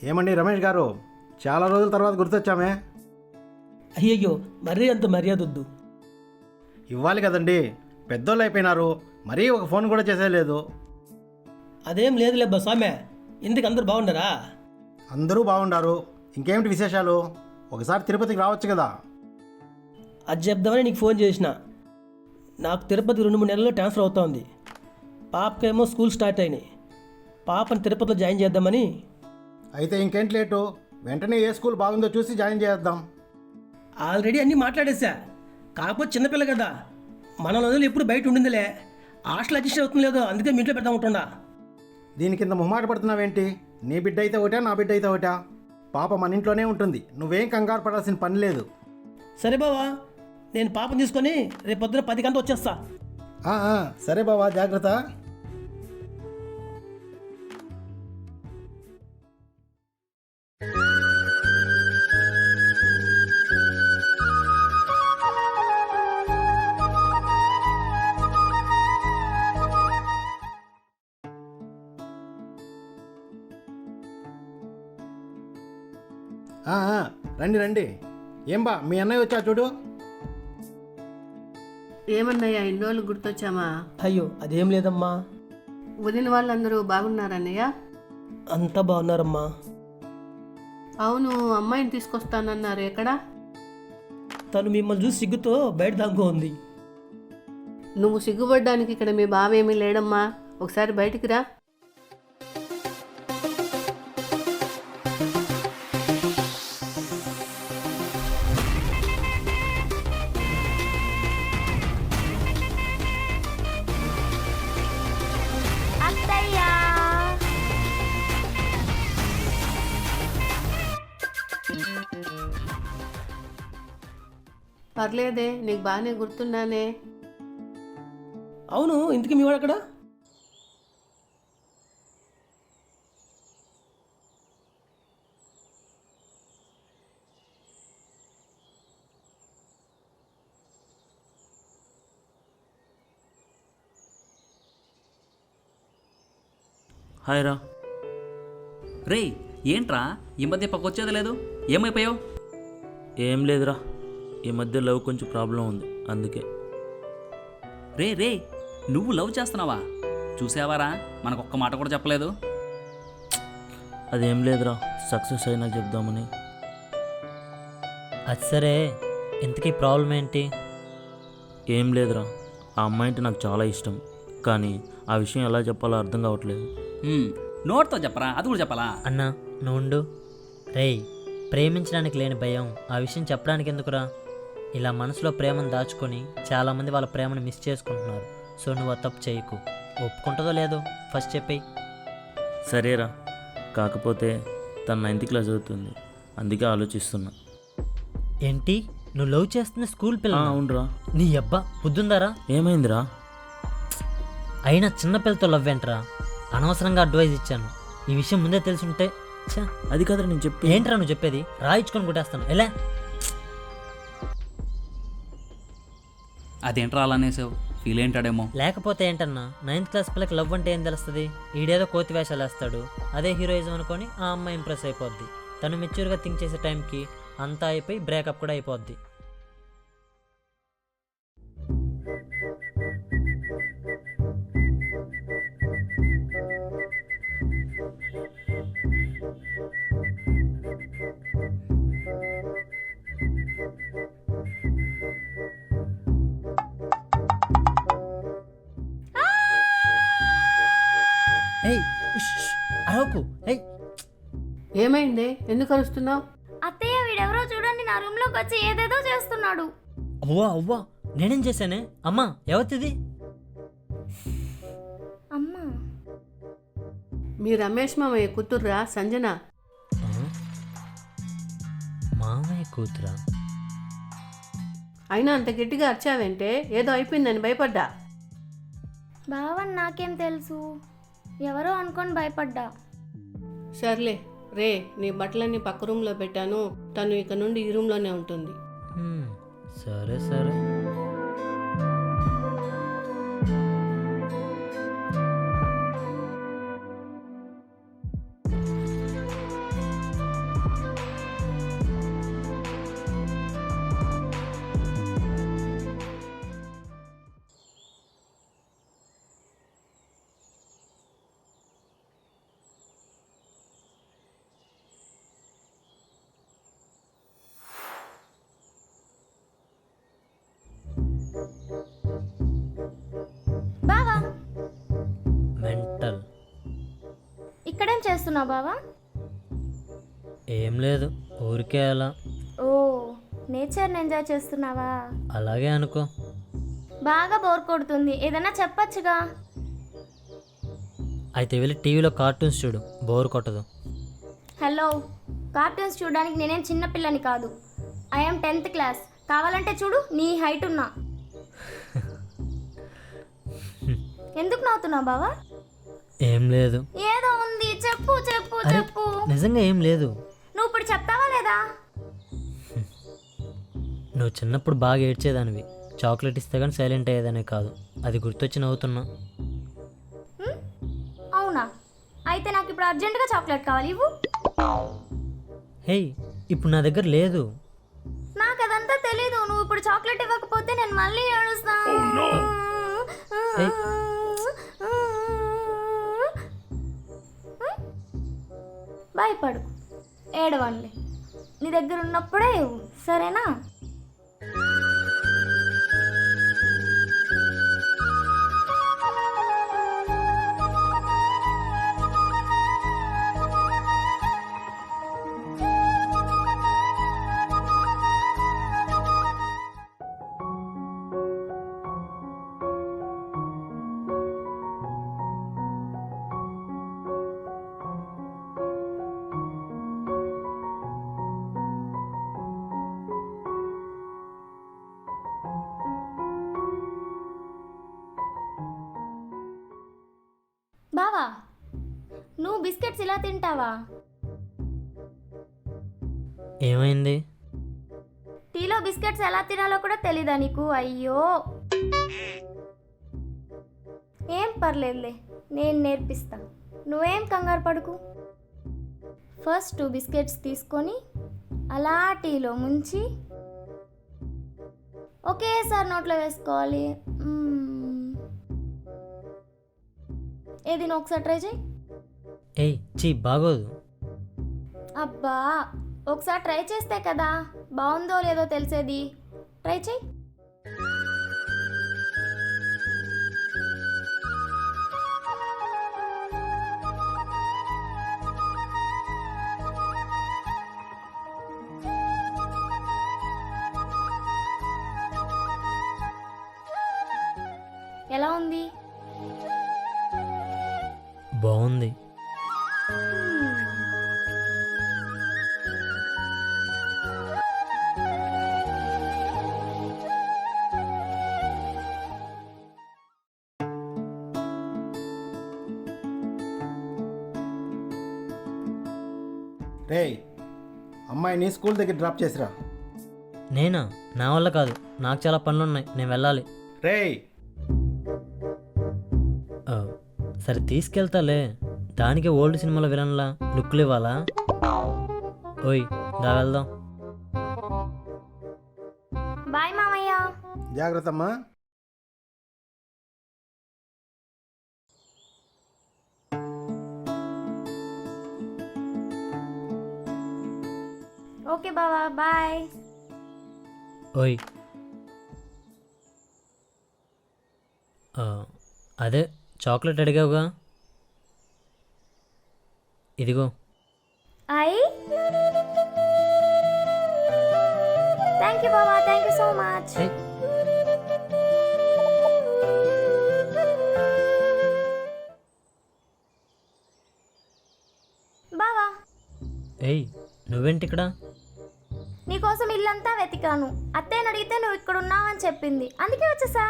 ఏమండి రమేష్ గారు, చాలా రోజుల తర్వాత గుర్తొచ్చామే. అయ్యయ్యో, మరీ అంత మర్యాద వద్దు. ఇవ్వాలి కదండి, పెద్దోళ్ళు అయిపోయినారు, మరీ ఒక ఫోన్ కూడా చేసేయలేదు. అదేం లేదులే బస్వామే. ఎందుకు అందరు బాగున్నారా? అందరూ బాగుండారు. ఇంకేమిటి విశేషాలు? ఒకసారి తిరుపతికి రావచ్చు కదా. అది చెప్దామని నీకు ఫోన్ చేసిన. నాకు తిరుపతి 2-3 నెలల్లో ట్రాన్స్ఫర్ అవుతోంది. పాపకేమో స్కూల్ స్టార్ట్ అయినాయి. పాపని తిరుపతిలో జాయిన్ చేద్దామని. అయితే ఇంకేంటి లేటు, వెంటనే ఏ స్కూల్ బాగుందో చూసి జాయిన్ చేద్దాం. ఆల్రెడీ అన్నీ మాట్లాడేశా. కాకపోతే చిన్నపిల్ల కదా, మన వదిలి ఎప్పుడు బయట ఉండిందిలే. హాస్టల్ అడ్జస్ట్ అవుతుంది లేదో, అందుకే మీ ఇంట్లో పెడతా ఉంటుండా. దీని కింద మొహమాట పడుతున్నావేంటి? నీ బిడ్డ అయితే ఒకటా, నా బిడ్డ అయితే ఒకటా? పాప మన ఇంట్లోనే ఉంటుంది, నువ్వేం కంగారు పడాల్సిన పని లేదు. సరే బావా, నేను పాపను తీసుకొని రేపు పొద్దున 10 గంటలకు వచ్చేస్తా. సరే బావా, జాగ్రత్త. రండి రండి. ఏం బా, మీ అన్నయ్య వచ్చా చూడు. ఏమన్నయ్యా, ఇన్ని రోజులు గుర్తొచ్చామా? అయ్యో అదేం లేదమ్మా, వదిన వాళ్ళందరూ బాగున్నారన్నయ్య? అంతా బాగున్నారమ్మా. అవును, అమ్మాయిని తీసుకొస్తానన్నారు, ఎక్కడా? తను మిమ్మల్ని చూసి సిగ్గుతో బయట దాంకో ఉంది. నువ్వు సిగ్గుపడ్డానికి ఇక్కడ మీ బావేమీ లేడమ్మా, ఒకసారి బయటికి రా. పర్లేదే, నీకు బాగానే గుర్తున్నానే. అవును, ఇంతకీ మీ వాడు అక్కడ? హాయ్ రా. రే, ఏంట్రా ఈ మధ్య పక్కొచ్చేది లేదు, ఏమైపోయావు? ఏం లేదురా, ఈ మధ్య లవ్ కొంచెం ప్రాబ్లం ఉంది, అందుకే. రే, నువ్వు లవ్ చేస్తున్నావా? చూసావారా, మనకొక్క మాట కూడా చెప్పలేదు. అదేం లేదురా, సక్సెస్ అయినా చెప్దామని. అది సరే, ఇంతకీ ప్రాబ్లం ఏంటి? ఏం లేదురా, ఆ అమ్మాయి అంటే నాకు చాలా ఇష్టం, కానీ ఆ విషయం ఎలా చెప్పాలో అర్థం కావట్లేదు. నోట్తో చెప్పరా, అది కూడా చెప్పాలా? అన్నా నువ్వు రేయ్, ప్రేమించడానికి లేని భయం ఆ విషయం చెప్పడానికి ఎందుకురా? ఇలా మనసులో ప్రేమను దాచుకొని చాలామంది వాళ్ళ ప్రేమను మిస్ చేసుకుంటున్నారు. సో నువ్వు ఆ తప్పు చేయకు. ఒప్పుకుంటుందో లేదో ఫస్ట్ చెప్పేయి. సరేరా, కాకపోతే తను 9th క్లాస్ చదువుతుంది, అందుకే ఆలోచిస్తున్నా. ఏంటి, నువ్వు లవ్ చేస్తున్న స్కూల్ పిల్ల? అవునరా. నీ అబ్బా బుద్ధుందారా? ఏమైందిరా? అయినా చిన్నపిల్లతో లవ్ ఏంట్రా? అనవసరంగా అడ్వైజ్ ఇచ్చాను. ఈ విషయం ముందే తెలుసుంటే. అది కాదురా నేను చెప్పి. ఏంట్రా నువ్వు చెప్పేది? రాయించుకొని కొట్టేస్తాను ఎలా? అదేంట్రా అలా అనేసావు, ఫీల్ ఏంటాడేమో. లేకపోతే ఏంటన్నా, 9th క్లాస్ పిల్లకి లవ్ అంటే ఏం తెలుస్తుంది? ఈడేదో కోతి వేషాలు వేస్తాడు, అదే హీరోయిజం అనుకొని ఆ అమ్మాయి ఇంప్రెస్ అయిపోద్ది. తను మెచ్యూర్గా థింక్ చేసే టైంకి అంతా అయిపోయి బ్రేకప్ కూడా అయిపోద్ది. అరవకు. ఏమైంది, ఎందుకు అరుస్తున్నావు? అత్తయ్య, వీడెవరో చూడండి, నా రూమ్ లోకి వచ్చి ఏదేదో చేస్తున్నాడు. అవ్వా అవ్వా, నేనేం చేశానే? అమ్మా ఎవరిది? అమ్మా, మీ రమేష్ మామయ్య కూతుర్రా సంజన. మామయ్య కూతురా? అయినా అంత గట్టిగా అరిచావంటే ఏదో అయిపోయిందని భయపడ్డా. బావని నాకేం తెలుసు, ఎవరో అనుకొని భయపడ్డా. సర్లే రే, నీ బట్టలన్నీ పక్క రూమ్లో పెట్టాను, తను ఇక నుండి ఈ రూమ్లోనే ఉంటుంది. సరే సరే. చేస్తున్నావు బావా? ఏం లేదు, ఊరికే అలా. ఓ, నేచర్ని ఎంజాయ్ చేస్తున్నావా? అలాగే అనుకో. బాగా బోర్ కొడుతుంది, ఏదైనా చెప్పచ్చుగా. అయితే వెళ్ళి టీవీలో కార్టూన్స్ చూడు, బోర్ కొట్టదు. హలో, కార్టూన్స్ చూడడానికి నేనేం చిన్నపిల్లని కాదు. I'm 10th class. కావాలంటే చూడు, నీ హైట్ ఉన్నా. ఎందుకు నవ్వుతున్నావు బావా? ఏం లేదు. ఏదో ఉంది, చెప్పు చెప్పు అరే, చెప్పు. నిజంగా ఏం లేదు. నువ్వు ఇప్పుడు చెప్తావా లేదా? నువ్వు చిన్నప్పుడు బాగా ఏడ్చేదానివి. చాక్లెట్ ఇస్తే కానీ సైలెంట్ అయ్యేదానే కాదు. అది గుర్తొచ్చి నవ్వుతున్నా. అవునా? అయితే నాకు ఇప్పుడు అర్జెంటుగా చాక్లెట్ కావాలి, ఇవ్వు. హేయ్, ఇప్పుడు నా దగ్గర లేదు. నాకు అదంతా తెలీదు. నువ్వు ఇప్పుడు చాక్లెట్ ఇవ్వకపోతే నేను మళ్ళీ ఏడుస్తా. ఏయ్. భయపడు, ఏడవండి. నీ దగ్గర ఉన్నప్పుడే ఇవ్వు, సరేనా? బావా, నువ్వు బిస్కెట్స్ ఇలా తింటావా? ఏమైంది? టీలో బిస్కెట్స్ ఎలా తినాలో కూడా తెలీదా నీకు? అయ్యో, ఏం పర్లేదులే, నేను నేర్పిస్తా. నువ్వేం కంగారు పడుకు. ఫస్ట్ 2 బిస్కెట్స్ తీసుకొని అలా టీలో ముంచి ఒకేసారి నోట్లో వేసుకోవాలి. ఏది, నువ్వు ఒకసారి ట్రై చేయి. ఏయ్, చీ, బాగోదు. అబ్బా, ఒకసారి ట్రై చేస్తే కదా బాగుందో లేదో తెలిసేది. ట్రై చేయి. ఎలా ఉంది? బాగుంది. రేయ్, అమ్మాయిని స్కూల్ దగ్గర డ్రాప్ చేసిరా. నేనా? నా వల్ల కాదు, నాకు చాలా పనులున్నాయి, నేను వెళ్ళాలి. రేయ్, ఆ, సరే తీసుకెళ్తాలే. దానికి ఓల్డ్ సినిమాలో విలన్లా లుక్లు ఇవ్వాలా? ఓయ్, దా వెళ్దాం. బాయ్ మామయ్య. జాగ్రత్త అమ్మా. ఓకే బావా, బాయ్. ఓయ్, అదే చాక్లెట్ అడిగావుగా, ఇదిగో. థ్యాంక్ యూ బావా, థ్యాంక్ యూ సో మచ్. ఏయ్, బావా, ఏయ్, నువ్వేంటి ఇక్కడ? నీకోసం ఇల్లంతా వెతికాను. అత్తయ్యని అడిగితే నువ్వు ఇక్కడ ఉన్నావని చెప్పింది, అందుకే వచ్చేసా.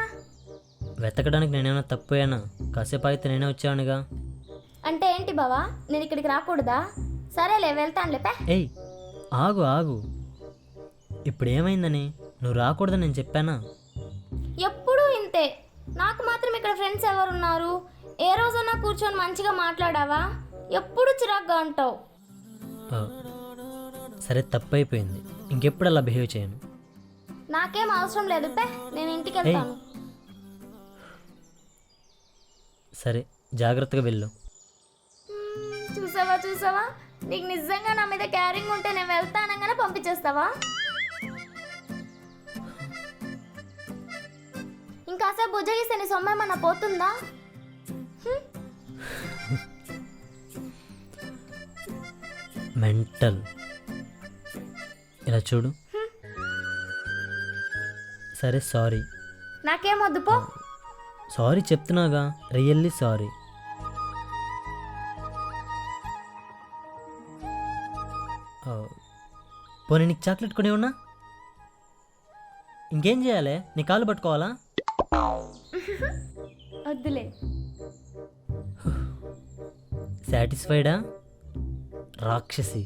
వెతకడానికి నేనేమైనా తప్పోయానా? కాసేపు అయితే నేనే వచ్చానుగా. అంటే ఏంటి బావా, నేను ఇక్కడికి రాకూడదా? సరేలే, వెళ్తానులే. ఏయ్, ఆగు ఆగు. ఇప్పుడు ఏమైందని? నువ్వు రాకూడదని నేను చెప్పానా? ఎప్పుడూ ఇంతే. నాకు మాత్రం ఇక్కడ ఫ్రెండ్స్ ఎవరున్నారు? ఏ రోజన్నా కూర్చొని మంచిగా మాట్లాడావా? ఎప్పుడు చిరాగ్గా ఉంటావు. సరే, తప్పు అయిపోయింది, ఇంకెప్పుడు అలా బిహేవ్ చేయను. నాకేం అవసరం లేదు, నేను ఇంటికి వెళ్తాను. సరే, జాగ్రత్తగా వెళ్ళు. చూసావా చూసావా, నీకు నిజంగా నా మీద క్యారింగ్ ఉంటే నేను వెళ్తానగానే పంపించేస్తావా? ఇంకాసేపు బుజ్జగిస్తే నీ సొమ్మేమన్నా పోతుందా? మెంటల్. ఇలా చూడు. సరే సారీ. నాకేం వద్దు పో. సారీ చెప్తున్నాగా, రియల్లీ సారీ. పోనీ నీకు చాక్లెట్ కొని ఉన్నా? ఇంకేం చేయాలి? నీ కాళ్ళు పట్టుకోవాలా? వద్దులే. సాటిస్ఫైడా రాక్షసి?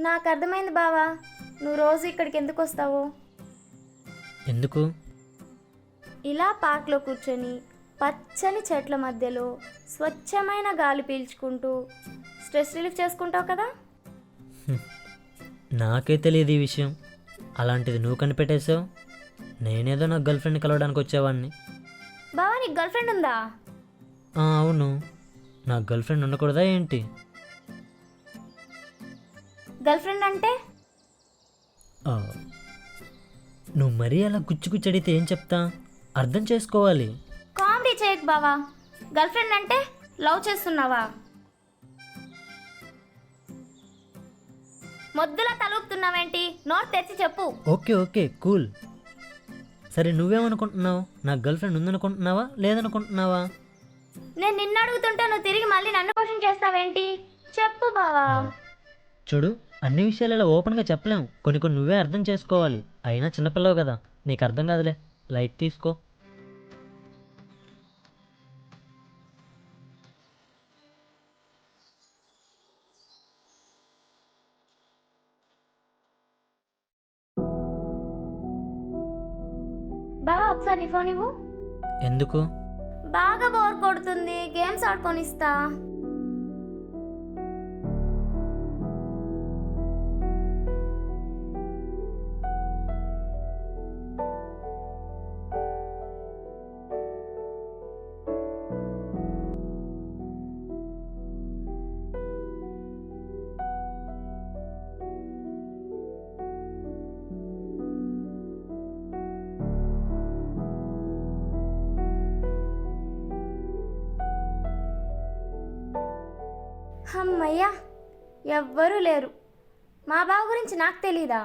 నాకు అర్థమైంది బావా, నువ్వు రోజు ఇక్కడికి ఎందుకు వస్తావు. ఎందుకు? ఇలా పార్క్లో కూర్చొని పచ్చని చెట్ల మధ్యలో స్వచ్ఛమైన గాలి పీల్చుకుంటూ స్ట్రెస్ రిలీఫ్ చేసుకుంటావు కదా. నాకే తెలియదు ఈ విషయం. అలాంటిది నువ్వు కనిపెట్టేశావు. నేనేదో నా గర్ల్ ఫ్రెండ్ని కలవడానికి వచ్చేవాడిని. బావా నీకు గర్ల్ ఫ్రెండ్ ఉందా? అవును. నాకు గర్ల్ ఫ్రెండ్ ఉండకూడదా ఏంటి? గర్ల్ ఫ్రెండ్ అంటే? ఆ, నువ్వు మరీ అలా గుచ్చి అడిగితే ఏం చెప్తా? అర్థం చేసుకోవాలి. కామెడీ చేయకు బావా. గర్ల్ ఫ్రెండ్ అంటే లవ్ చేస్తున్నావా? మొద్దులా తలుపుతున్నావేంటి? నోట్ తెరిచి చెప్పు. Okay okay cool. సరే నువ్వేమనుకుంటున్నావు? నాకు గర్ల్ ఫ్రెండ్ ఉందనుకుంటున్నావా లేదనుకుంటున్నావా? నేను నిన్ను అడుగుతుంటే నువ్వు తిరిగి మళ్ళీ నన్ను క్వశ్చన్ చేస్తావేంటి? చెప్పు బావా. చూడు, అన్ని విషయాలు ఇలా ఓపెన్గా చెప్పలేము. కొన్ని నువ్వే అర్థం చేసుకోవాలి. అయినా చిన్నపిల్లవు కదా, నీకు అర్థం కాదులే, లైట్ తీసుకో. బావా ఒకసారి నీ ఫోన్ ఇవ్వు. ఎందుకు? బాగా బోర్ కొడుతుంది, గేమ్స్ ఆడుకొనిస్తా. అమ్మయ్యా, ఎవ్వరూ లేరు. మా బావ గురించి నాకు తెలీదా?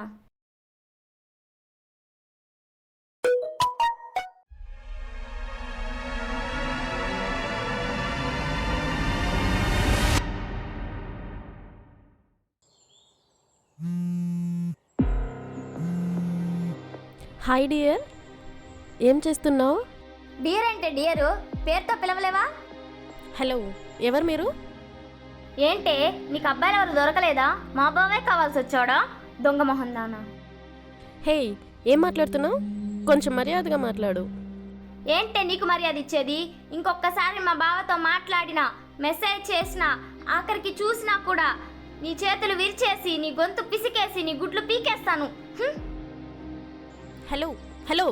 హాయ్ డియర్, ఏం చేస్తున్నావు? డియర్ అంటే డియరు, పేరుతో పిలవలేవా? హలో, ఎవరు మీరు? ఏంటే నీకు అబ్బాయిలు ఎవరు దొరకలేదా? మా బావే కావాల్సి వచ్చాడా? దొంగ మొహం దానా. హే, ఏం మాట్లాడుతున్నావు? కొంచెం మర్యాదగా మాట్లాడు. ఏంటే నీకు మర్యాద ఇచ్చేది? ఇంకొకసారి మా బావతో మాట్లాడినా, మెసేజ్ చేసినా, ఆఖరికి చూసినా కూడా నీ చేతులు విరిచేసి, నీ గొంతు పిసికేసి, నీ గుడ్లు పీకేస్తాను. హలో హలో,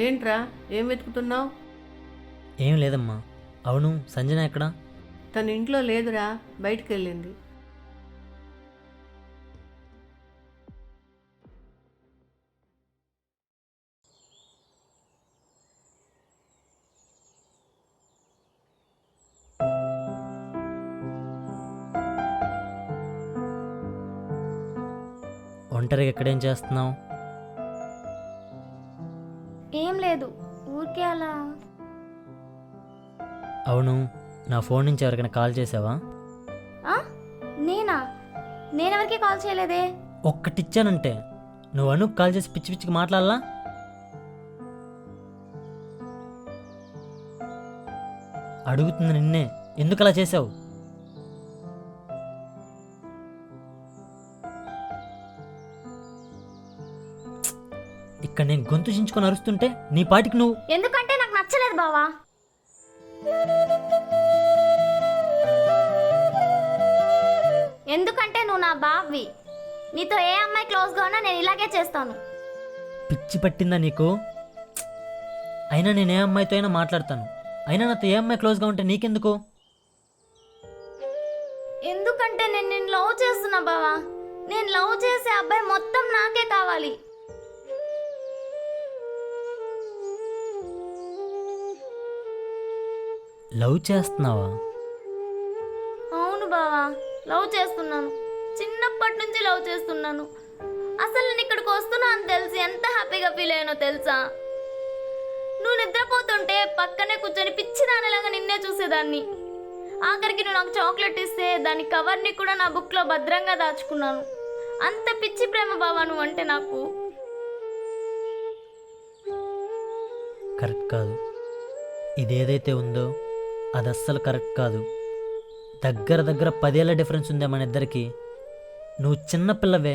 ఏంట్రా, ఏం వెతుకుతున్నావు? ఏం లేదమ్మా. అవును, సంజన ఎక్కడా? తన ఇంట్లో లేదురా, బయటికి వెళ్ళింది. ఒంటరిగా ఎక్కడేం చేస్తున్నావు? ఏం లేదు, ఊరికే అలా. అవును, నా ఫోన్ నుంచి ఎవరికైనా కాల్ చేసావా? ఆ? నేనా? నేనెవరికి కాల్ చేయలేదే. ఒక్కటిచ్చానంటే నువ్వు అనుకు కాల్ చేసి పిచ్చి పిచ్చికి మాట్లాడాలా? అడుగుతుంది నిన్నే, ఎందుకు అలా చేసావు? ఇక్కడ నేను గొంతు చించుకొని అరుస్తుంటే నీ పాటికి నువ్వు. ఎందుకంటే నాకు నచ్చలేదు బావా. ఎందుకంటే నువ్వు నా బావి. నీతో ఏ అమ్మాయి క్లోజ్గా ఉన్నా నేను ఇలాగే చేస్తాను. పిచ్చి పట్టిందా నీకు? అయినా నేను ఏ అమ్మాయితో అయినా మాట్లాడతాను. అయినా నాతో ఏ అమ్మాయి క్లోజ్గా ఉంటే నీకెందుకు? ఎందుకంటే నేను నిన్ను లవ్ చేస్తున్నా బావా. నేను లవ్ చేసే అబ్బాయి మొత్తం నాకే కావాలి. లవ్ చేస్తున్నావా? అవును బావా, లవ్ చేస్తున్నాను. చిన్నప్పటి నుంచి లవ్ చేస్తున్నాను. అసలు నేను ఇక్కడికి వస్తున్నా అని తెలిసి ఎంత హ్యాపీగా ఫీల్ అయ్యానో తెలుసా? నువ్వు నిద్రపోతుంటే పక్కనే కూర్చొని పిచ్చిదానిలాగా నిన్నే చూసేదాన్ని. ఆఖరికి నువ్వు నాకు చాక్లెట్ ఇస్తే దాని కవర్ని కూడా నా బుక్లో భద్రంగా దాచుకున్నాను. అంత పిచ్చి ప్రేమ బావా నువ్వు అంటే నాకు. కరెక్ట్ కాదు. ఇదేదైతే ఉందో అది అస్సలు కరెక్ట్ కాదు. దగ్గర దగ్గర 10 ఏళ్ళ డిఫరెన్స్ ఉందే మన ఇద్దరికి. నువ్వు చిన్నపిల్లవే,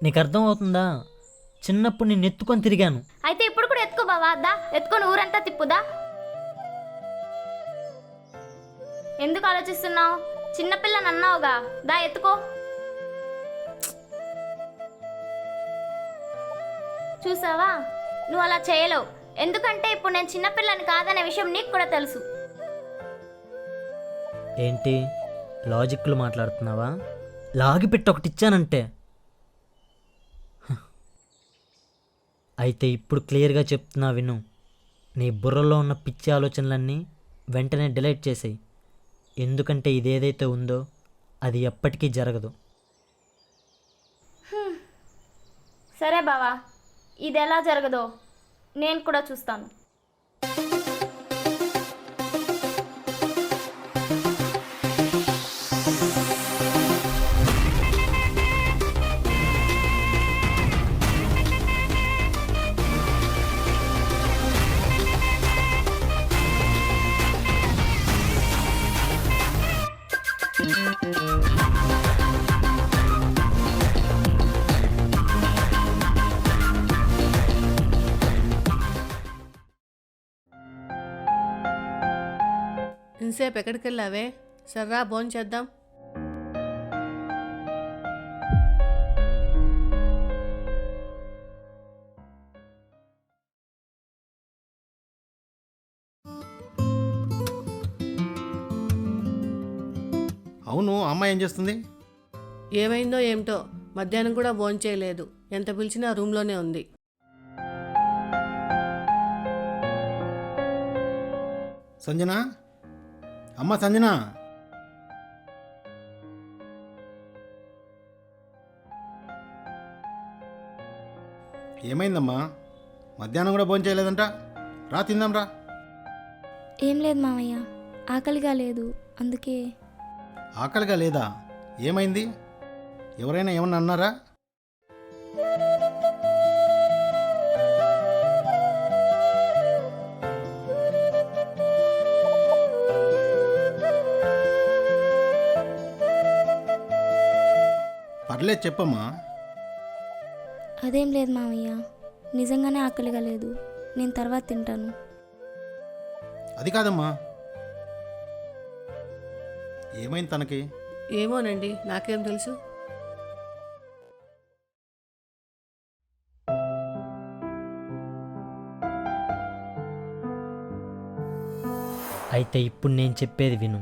నీకు అర్థం అవుతుందా? చిన్నప్పుడు నేను ఎత్తుకొని తిరిగాను. అయితే ఇప్పుడు కూడా ఎత్తుకో బావా, దా ఎత్తుకొని ఊరంతా తిప్పుదా. ఎందుకు ఆలోచిస్తున్నావు? చిన్నపిల్లని అన్నావుగా, దా ఎత్తుకో. చూసావా, నువ్వు అలా చేయలేవు. ఎందుకంటే ఇప్పుడు నేను చిన్నపిల్లని కాదనే విషయం నీకు కూడా తెలుసు. ఏంటి లాజిక్లు మాట్లాడుతున్నావా? లాగిపెట్టి ఒకటి ఇచ్చానంటే. అయితే ఇప్పుడు క్లియర్గా చెప్తున్నా విను. నీ బుర్రలో ఉన్న పిచ్చి ఆలోచనలన్నీ వెంటనే డిలీట్ చేసేయి. ఎందుకంటే ఇదేదైతే ఉందో అది ఎప్పటికీ జరగదు. సరే బావా, ఇది ఎలా జరగదో నేను కూడా చూస్తాను. ఇంతసేపు ఎక్కడికి వెళ్ళావే? సర్రా భోంచేద్దాం. అవును, అమ్మాయి ఏం చేస్తుంది? ఏమైందో ఏమిటో, మధ్యాహ్నం కూడా భోంచేయలేదు. ఎంత పిలిచినా రూమ్లోనే ఉంది. సంజన, అమ్మ సంజన. ఏమైందమ్మా? మధ్యాహ్నం కూడా భోజనం చేయలేదంట. రా తిందాం రా. ఏం లేదు మామయ్య, ఆకలిగా లేదు, అందుకే. ఆకలిగా లేదా? ఏమైంది? ఎవరైనా ఏమన్నా అన్నారా? పర్లేదు చెప్పమ్మా. అదేం లేదు మామయ్య, నిజంగానే ఆకలిగా లేదు. నేను తర్వాత తింటాను. అది కాదమ్మా, ఏమైంది తనకి? ఏమోనండి, నాకేం తెలుసు. అయితే ఇప్పుడు నేను చెప్పేది విను.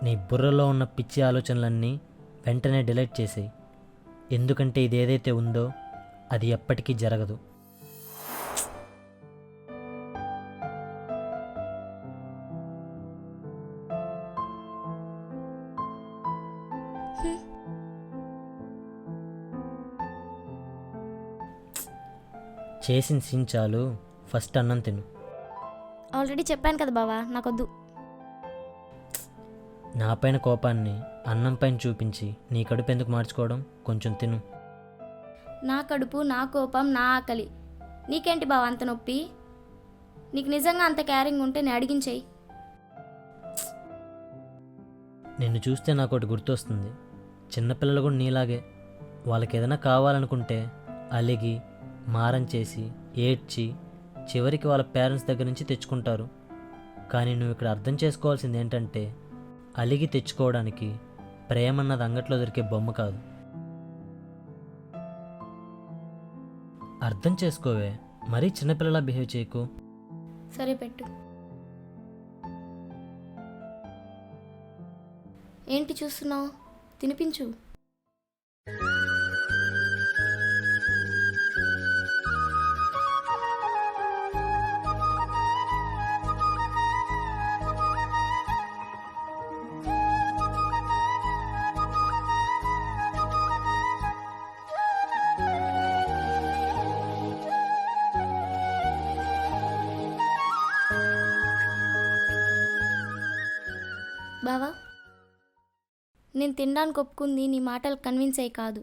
నీ బుర్రలో ఉన్న పిచ్చి ఆలోచనలన్నీ వెంటనే డిలీట్ చేసేయి. ఎందుకంటే ఇది ఏదైతే ఉందో అది ఎప్పటికీ జరగదు. చేసిన సీన్ చాలు, ఫస్ట్ అన్నం తిను. ఆల్రెడీ చెప్పాను కదా బావా, నాకొద్దు. నా పైన కోపాన్ని అన్నం పైన చూపించి నీ కడుపు ఎందుకు మార్చుకోవడం? కొంచెం తిను. నా కడుపు, నా కోపం, నా ఆకలి. నీకేంటి బావ అంత నొప్పి? నీకు నిజంగా అంత క్యారింగ్ ఉంటే నేను అడిగించేయి. నిన్ను చూస్తే నాకు ఒకటి గుర్తొస్తుంది. చిన్నపిల్లలు కూడా నీలాగే. వాళ్ళకి ఏదైనా కావాలనుకుంటే అలిగి మారం చేసి ఏడ్చి చివరికి వాళ్ళ పేరెంట్స్ దగ్గర నుంచి తెచ్చుకుంటారు. కానీ నువ్వు ఇక్కడ అర్థం చేసుకోవాల్సింది ఏంటంటే, అలిగి తెచ్చుకోవడానికి ప్రేమన్నది అంగట్లో దొరికే బొమ్మ కాదు. అర్థం చేసుకోవే, మరీ చిన్నపిల్లలా బిహేవ్ చేయకు. సరే పెట్టు. ఏంటి చూస్తున్నావు? తినిపించు. బావా, నేను తినడానికి ఒప్పుకుంది నీ మాటలు కన్విన్స్ అయ్యి కాదు,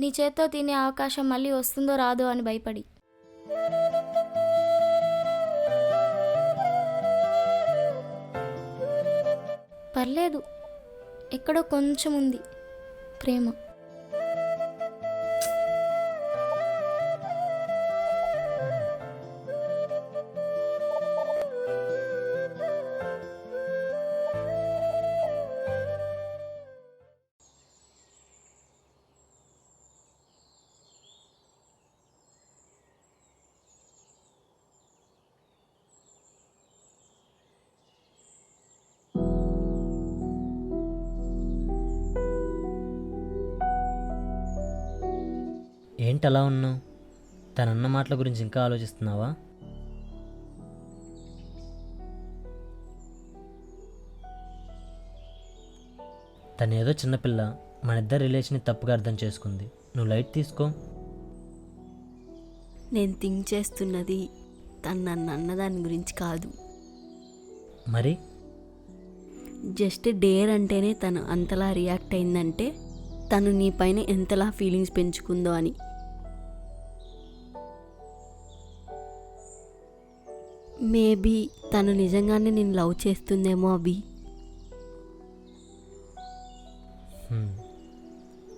నీ చేత్తో తినే అవకాశం మళ్ళీ వస్తుందో రాదో అని భయపడి. పర్లేదు, ఎక్కడో కొంచెం ఉంది ప్రేమ. ఏంటి అలా ఉన్నావు? తనన్న మాటల గురించి ఇంకా ఆలోచిస్తున్నావా? తనేదో చిన్నపిల్ల, మన ఇద్దరి రిలేషన్ని తప్పుగా అర్థం చేసుకుంది. నువ్వు లైట్ తీసుకో. నేను థింక్ చేస్తున్నది తను నన్ను అన్నదాని గురించి కాదు. మరి జస్ట్ డేర్ అంటేనే తను అంతలా రియాక్ట్ అయిందంటే తను నీ పైన ఎంతలా ఫీలింగ్స్ పెంచుకుందో అని. మేబీ తను నిజంగానే నేను లవ్ చేస్తుందేమో అభి.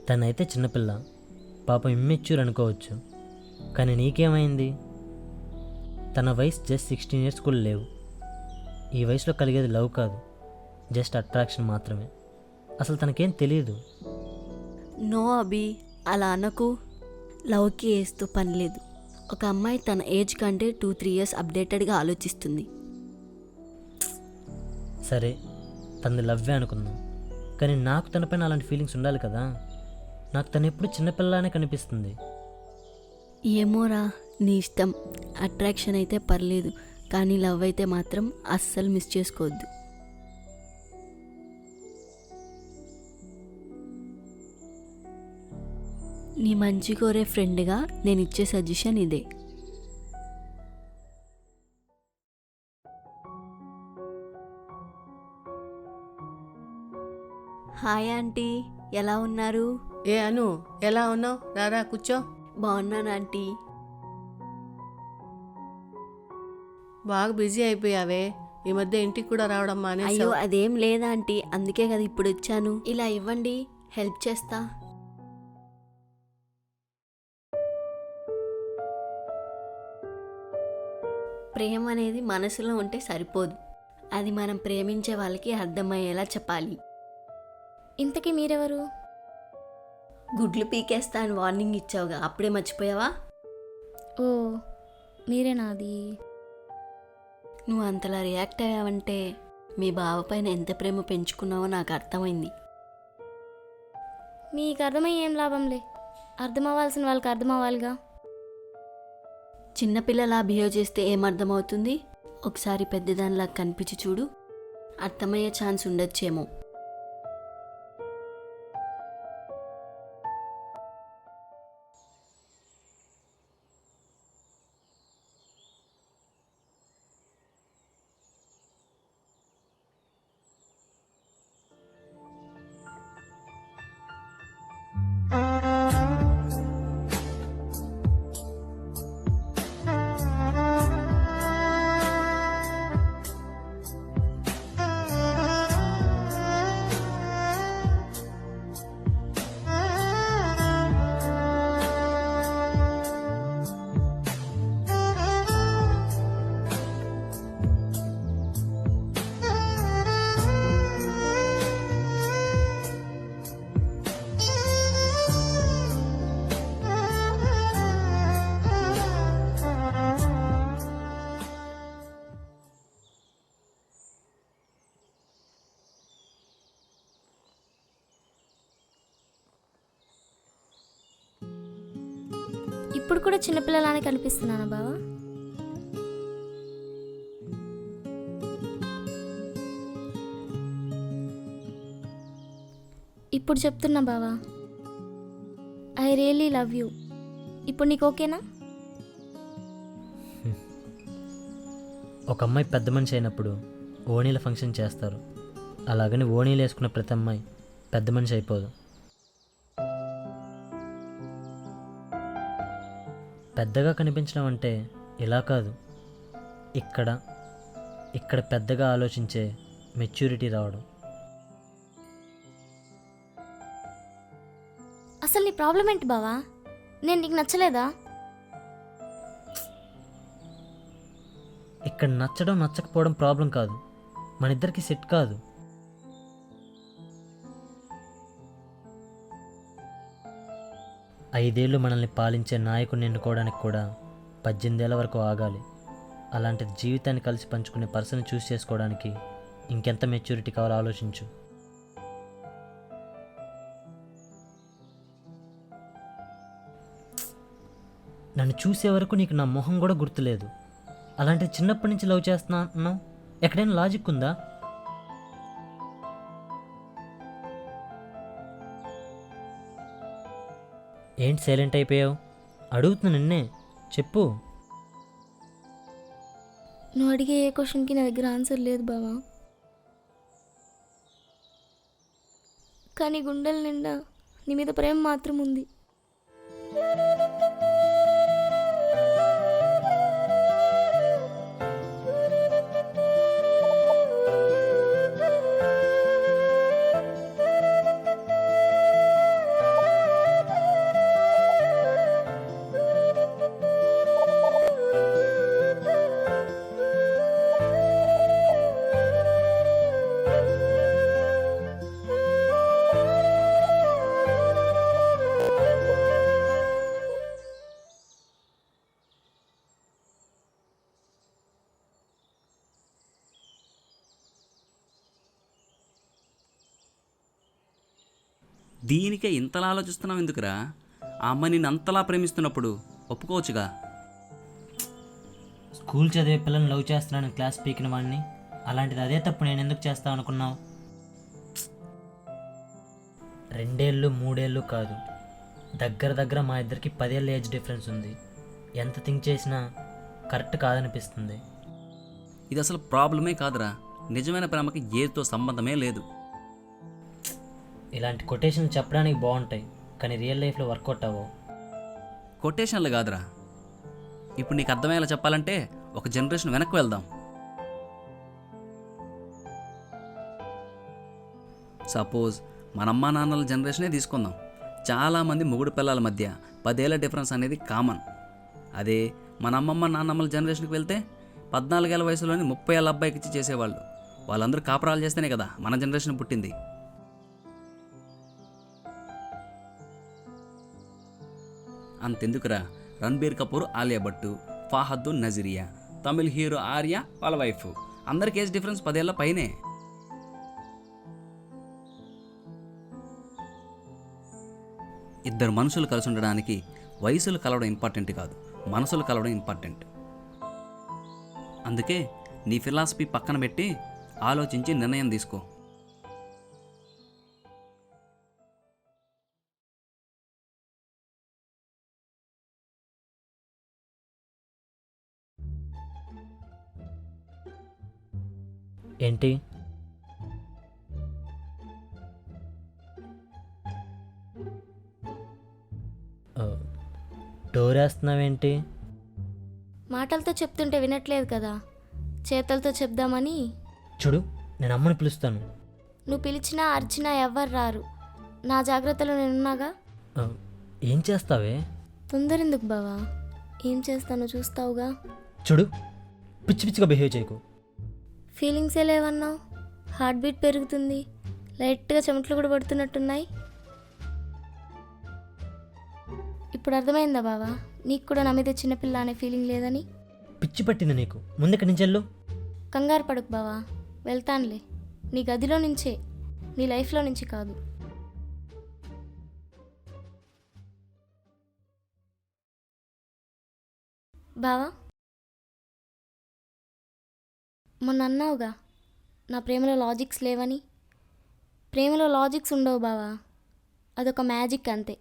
తనైతే చిన్నపిల్ల, పాపం ఇమ్మెచ్యూర్ అనుకోవచ్చు. కానీ నీకేమైంది? తన వయసు జస్ట్ 16 years కూడా లేవు. ఈ వయసులో కలిగేది లవ్ కాదు, జస్ట్ అట్రాక్షన్ మాత్రమే. అసలు తనకేం తెలియదు. నో అభి, అలా అనకు. లవ్కి ఏజ్తో పని లేదు. ఒక అమ్మాయి తన ఏజ్ కంటే 2-3 years అప్డేటెడ్గా ఆలోచిస్తుంది. సరే, తనది లవ్వే అనుకుందాం. కానీ నాకు తనపైన అలాంటి ఫీలింగ్స్ ఉండాలి కదా. నాకు తను ఎప్పుడు చిన్నపిల్లలానే కనిపిస్తుంది. ఏమోరా, నీ ఇష్టం. అట్రాక్షన్ అయితే పర్లేదు, కానీ లవ్ అయితే మాత్రం అస్సలు మిస్ చేసుకోవద్దు. నీ మంచి కోరే ఫ్రెండ్గా నేను ఇచ్చే సజెషన్ ఇదే. హాయ్ ఆంటీ, ఎలా ఉన్నారు? ఏ అను, ఎలా ఉన్నావు? రారా కూర్చో. బాగున్నాను ఆంటీ. బాగా బిజీ అయిపోయావే, ఈ మధ్య ఇంటికి కూడా రావడం అయ్యో మానేసావు. అదేం లేదా ఆంటీ, అందుకే కదా ఇప్పుడు వచ్చాను. ఇలా ఇవ్వండి, హెల్ప్ చేస్తా. ప్రేమ అనేది మనసులో ఉంటే సరిపోదు, అది మనం ప్రేమించే వాళ్ళకి అర్థమయ్యేలా చెప్పాలి. ఇంతకీ మీరెవరు? గుడ్లు పీకేస్తా అని వార్నింగ్ ఇచ్చావుగా, అప్పుడే మర్చిపోయావా? ఓ, మీరేనాది? నువ్వు అంతలా రియాక్ట్ అయ్యావంటే మీ బావ పైన ఎంత ప్రేమ పెంచుకున్నావో నాకు అర్థమైంది. మీకు అర్థమయ్యి ఏం లాభంలే, అర్థమవ్వాల్సిన వాళ్ళకి అర్థమవ్వాలిగా. చిన్నపిల్లలా బిహేవ్ చేస్తే ఏం అర్థమవుతుంది? ఒకసారి పెద్దదానిలా కనిపించి చూడు, అర్థమయ్యే ఛాన్స్ ఉండొచ్చేమో. ఇప్పుడు కూడా చిన్నపిల్లలానే కనిపిస్తున్నానా బావా? ఇప్పుడు చెప్తున్నా బావా, ఐ రియలీ లవ్ యూ. ఇప్పుడు నీకు ఓకేనా? ఒక అమ్మాయి పెద్ద మనిషి అయినప్పుడు ఓణీల ఫంక్షన్ చేస్తారు. అలాగని ఓణీలు వేసుకున్న ప్రతి అమ్మాయి పెద్ద మనిషి అయిపోదు. పెద్దగా కనిపించడం అంటే ఇలా కాదు, ఇక్కడ పెద్దగా ఆలోచించే మెచ్యూరిటీ రావడం. అసలు నీ ప్రాబ్లం ఏంటి బావా? నేను నీకు నచ్చలేదా? ఇక్కడ నచ్చడం నచ్చకపోవడం ప్రాబ్లం కాదు, మన ఇద్దరికి సెట్ కాదు. ఐదేళ్ళు మనల్ని పాలించే నాయకుడిని ఎన్నుకోవడానికి కూడా 18 ఏళ్ళ వరకు ఆగాలి. అలాంటిది జీవితాన్ని కలిసి పంచుకునే పర్సన్ చూస్ చేసుకోవడానికి ఇంకెంత మెచ్యూరిటీ కావాలో ఆలోచించు. నన్ను చూసే వరకు నీకు నా మొహం కూడా గుర్తులేదు. అలాంటిది చిన్నప్పటి నుంచి లవ్ చేస్తున్నా అన్నావు. ఎక్కడైనా లాజిక్ ఉందా? ఏంటి సైలెంట్ అయిపోయావు? అడుగుతున్నా నిన్నే, చెప్పు. నువ్వు అడిగే ఏ క్వశ్చన్కి నా దగ్గర ఆన్సర్ లేదు బావా. కానీ గుండెల నిండా నీ మీద ప్రేమ మాత్రం ఉంది. దీనికే ఇంతలా ఆలోచిస్తున్నావు ఎందుకురా? ఆ అమ్మాయి నిన్ను అంతలా ప్రేమిస్తున్నప్పుడు ఒప్పుకోవచ్చుగా. స్కూల్ చదివే పిల్లల్ని లవ్ చేస్తున్నాను క్లాస్ పీకిన వాడిని. అలాంటిది అదే తప్పు నేను ఎందుకు చేస్తాను అనుకున్నావు? 2 ఏళ్ళు 3 ఏళ్ళు కాదు, దగ్గర మా ఇద్దరికి 10 ఏళ్ళ ఏజ్ డిఫరెన్స్ ఉంది. ఎంత థింక్ చేసినా కరెక్ట్ కాదనిపిస్తుంది. ఇది అసలు ప్రాబ్లమే కాదురా. నిజమైన ప్రేమకి ఏదో సంబంధమే లేదు. ఇలాంటి కొటేషన్లు చెప్పడానికి బాగుంటాయి, కానీ రియల్ లైఫ్లో వర్కౌట్ అవ్వవు. కొటేషన్లు కాదురా. ఇప్పుడు నీకు అర్థమయ్యేలా చెప్పాలంటే ఒక జనరేషన్ వెనక్కి వెళ్దాం. సపోజ్ మన అమ్మా నాన్నల జనరేషనే తీసుకుందాం. చాలామంది మొగుడు పిల్లల మధ్య 10 ఏళ్ళ డిఫరెన్స్ అనేది కామన్. అదే మన అమ్మమ్మ నాన్నమ్మల జనరేషన్కి వెళ్తే 14 ఏళ్ళ వయసులోని 30 ఏళ్ళ అబ్బాయికి ఇచ్చి చేసేవాళ్ళు. వాళ్ళందరూ కాపురాలు చేస్తేనే కదా మన జనరేషన్ పుట్టింది. అంతెందుకురా, రణబీర్ కపూర్ ఆలియా భట్టు, ఫాహద్దు నజరియా, తమిళ్ హీరో ఆర్య వాళ్ళ వైఫ్, అందరికి ఏజ్ డిఫరెన్స్ 10 ఏళ్ళ పైనే. ఇద్దరు మనుషులు కలిసి ఉండడానికి వయసులు కలవడం ఇంపార్టెంట్ కాదు, మనసులు కలవడం ఇంపార్టెంట్. అందుకే నీ ఫిలాసఫీ పక్కన పెట్టి ఆలోచించి నిర్ణయం తీసుకో. ఏంటి? డోర్ వేస్తున్నావేంటి? మాటలతో చెప్తుంటే వినట్లేదు కదా, చేతలతో చెప్దామని. చూడు, నేను అమ్మని పిలుస్తాను. నువ్వు పిలిచినా అర్చినా ఎవ్వరు రారు. నా జాగ్రత్తలో నేనున్నాగా. ఏం చేస్తావే? తొందర ఎందుకు బావా? ఏం చేస్తానో చూస్తావుగా. చూడు, పిచ్చి పిచ్చిగా బిహేవ్ చేయకు. ఫీలింగ్సే లేవన్నావు, హార్ట్ బీట్ పెరుగుతుంది, లైట్గా చెమటలు కూడా పడుతున్నట్టున్నాయి. ఇప్పుడు అర్థమైందా బావా, నీకు కూడా నా మీద చిన్నపిల్ల అనే ఫీలింగ్ లేదని? పిచ్చి పట్టింది నీకు. ముందుకి నుంచి వెళ్ళు. కంగారు పడకు బావా, వెళ్తానులే. నీ గదిలో నుంచే, నీ లైఫ్లో నుంచి కాదు. బావా, మొన్న అన్నావుగా నా ప్రేమలో లాజిక్స్ లేవని. ప్రేమలో లాజిక్స్ ఉండవు బావా, అదొక మ్యాజిక్ అంతే.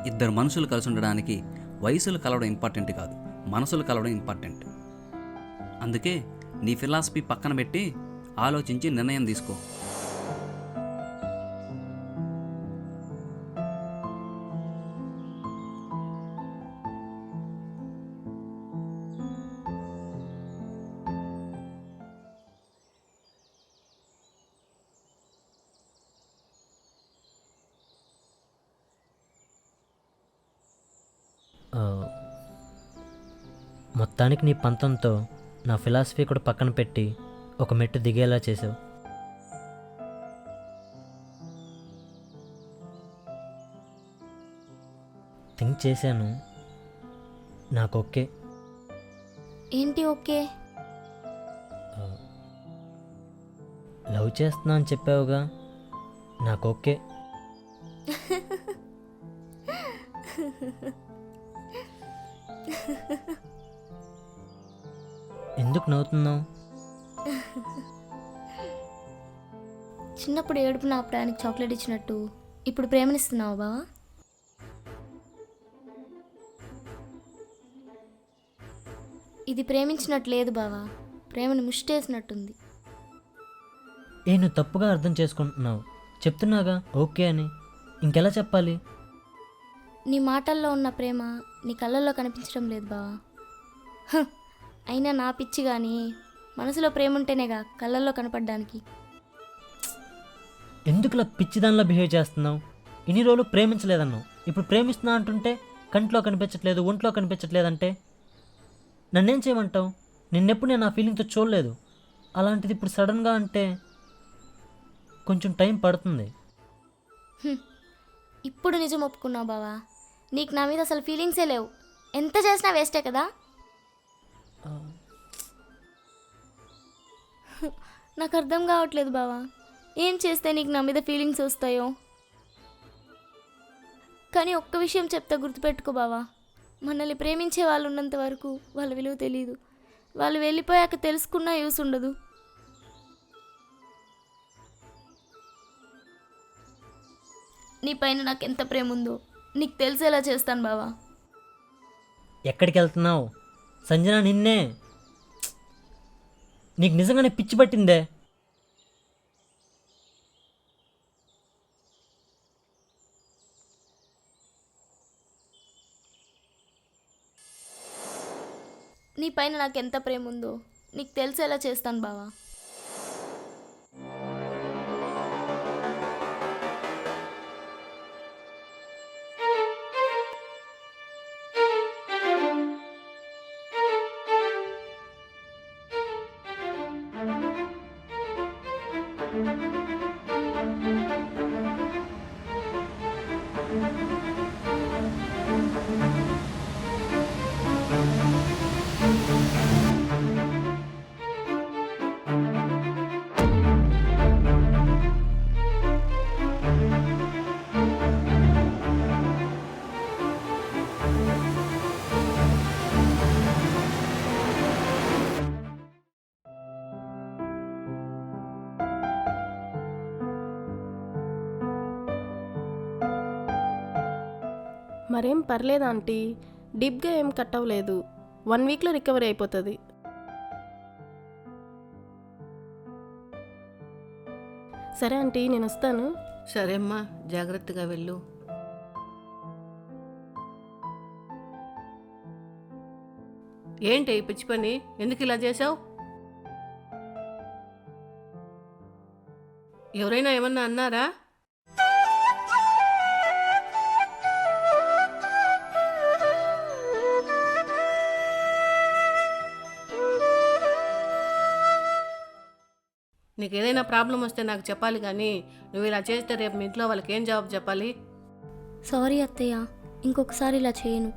ఇద్దరు మనుషులు కలిసి ఉండడానికి వయసులు కలవడం ఇంపార్టెంట్ కాదు, మనసులు కలవడం ఇంపార్టెంట్. అందుకే నీ ఫిలాసఫీ పక్కన పెట్టి ఆలోచించి నిర్ణయం తీసుకో. మొత్తానికి నీ పంతంతో నా ఫిలాసఫీ కూడా పక్కన పెట్టి ఒక మెట్టు దిగేలా చేసావు. థింక్ చేశాను, నాకు ఓకే. ఏంటి ఓకే? లవ్ చేస్తున్నా అని చెప్పావుగా, నాకు ఓకే. ఎందుకు నవ్వుతున్నావు? చిన్నప్పుడు ఏడుపు నా ప్రాణానికి చాక్లెట్ ఇచ్చినట్టు ఇప్పుడు ప్రేమనిస్తున్నావు బావా? ఇది ప్రేమించినట్టు లేదు బావా, ప్రేమను ముష్టేసినట్టుంది. నువ్వు తప్పుగా అర్థం చేసుకుంటున్నావు. చెప్తున్నాగా ఓకే అని, ఇంకెలా చెప్పాలి? నీ మాటల్లో ఉన్న ప్రేమ నీ కళ్ళల్లో కనిపించడం లేదు బావా. హ, అయినా నా పిచ్చి కానీ మనసులో ప్రేమ ఉంటేనేగా కళ్ళల్లో కనపడడానికి. ఎందుకులా పిచ్చిదానిలో బిహేవ్ చేస్తున్నావు? ఇన్ని రోజులు ప్రేమించలేదన్నావు, ఇప్పుడు ప్రేమిస్తున్నా అంటుంటే కంట్లో కనిపించట్లేదు, ఒంట్లో కనిపించట్లేదంటే నన్నేం చేయమంటావు? నిన్నెప్పుడు నేను ఆ ఫీలింగ్తో చూడలేదు. అలాంటిది ఇప్పుడు సడన్గా అంటే కొంచెం టైం పడుతుంది. ఇప్పుడు నిజం ఒప్పుకున్నావు బావా, నీకు నా మీద అసలు ఫీలింగ్సే లేవు. ఎంత చేసినా వేస్టే కదా. నాకు అర్థం కావట్లేదు బావా, ఏం చేస్తే నీకు నా మీద ఫీలింగ్స్ వస్తాయో. కానీ ఒక్క విషయం చెప్తా గుర్తుపెట్టుకో బావా, మనల్ని ప్రేమించే వాళ్ళు ఉన్నంత వరకు వాళ్ళ విలువ తెలియదు. వాళ్ళు వెళ్ళిపోయాక తెలుసుకున్నా యూస్ ఉండదు. నీ పైన నాకు ఎంత ప్రేమ ఉందో నీకు తెలిసేలా చేస్తాను బావా. ఎక్కడికి వెళ్తున్నావు సంజన? నిన్నే. నీకు నిజంగానే పిచ్చి పట్టిందే? నీ పైన నాకు ఎంత ప్రేమ ఉందో నీకు తెలిసేలా చేస్తాను బావా. మరేం పర్లేదు ఆంటీ, డీప్గా ఏం కట్ అవ్వలేదు. 1 వీక్లో రికవరీ అయిపోతుంది. సరే ఆంటీ, నేను వస్తాను. సరే అమ్మా, జాగ్రత్తగా వెళ్ళు. ఏంటి ఈ పిచ్చి పని? ఎందుకు ఇలా చేసావు? ఎవరైనా ఏమన్నా అన్నారా? నీకు ఏదైనా ప్రాబ్లం వస్తే నాకు చెప్పాలి, కానీ నువ్వు ఇలా చేస్తే రేపు మీ ఇంట్లో వాళ్ళకి ఏం జవాబు చెప్పాలి? సారీ అత్తయ్య, ఇంకొకసారి ఇలా చేయను.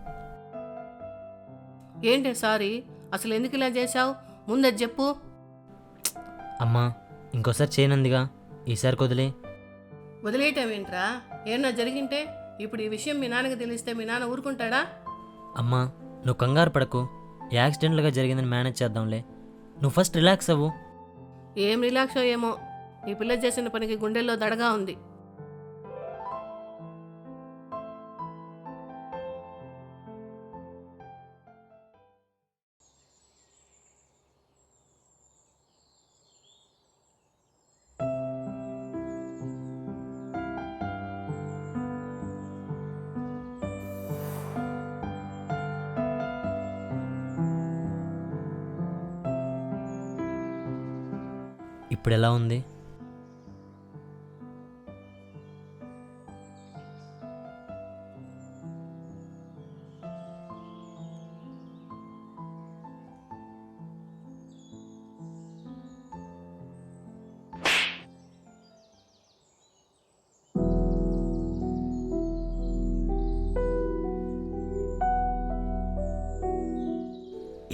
ఏంటి సారీ? అసలు ఎందుకు ఇలా చేసావు? ముందే చెప్పు. అమ్మా, ఇంకోసారి చేయనందిగా, ఈసారి వదిలే. వదిలేయటం ఏంట్రా? ఏమన్నా జరిగింటే ఇప్పుడు ఈ విషయం మీ నాన్నకి తెలిస్తే మీ నాన్న ఊరుకుంటాడా? అమ్మా, నువ్వు కంగారు పడకు. యాక్సిడెంట్లుగా జరిగిందని మేనేజ్ చేద్దాంలే. నువ్వు ఫస్ట్ రిలాక్స్ అవ్వు. ఏం రిలాక్సో ఏమో, ఈ పిల్ల చేసిన పనికి గుండెల్లో దడగా ఉంది. ఇప్పుడు ఎలా ఉంది?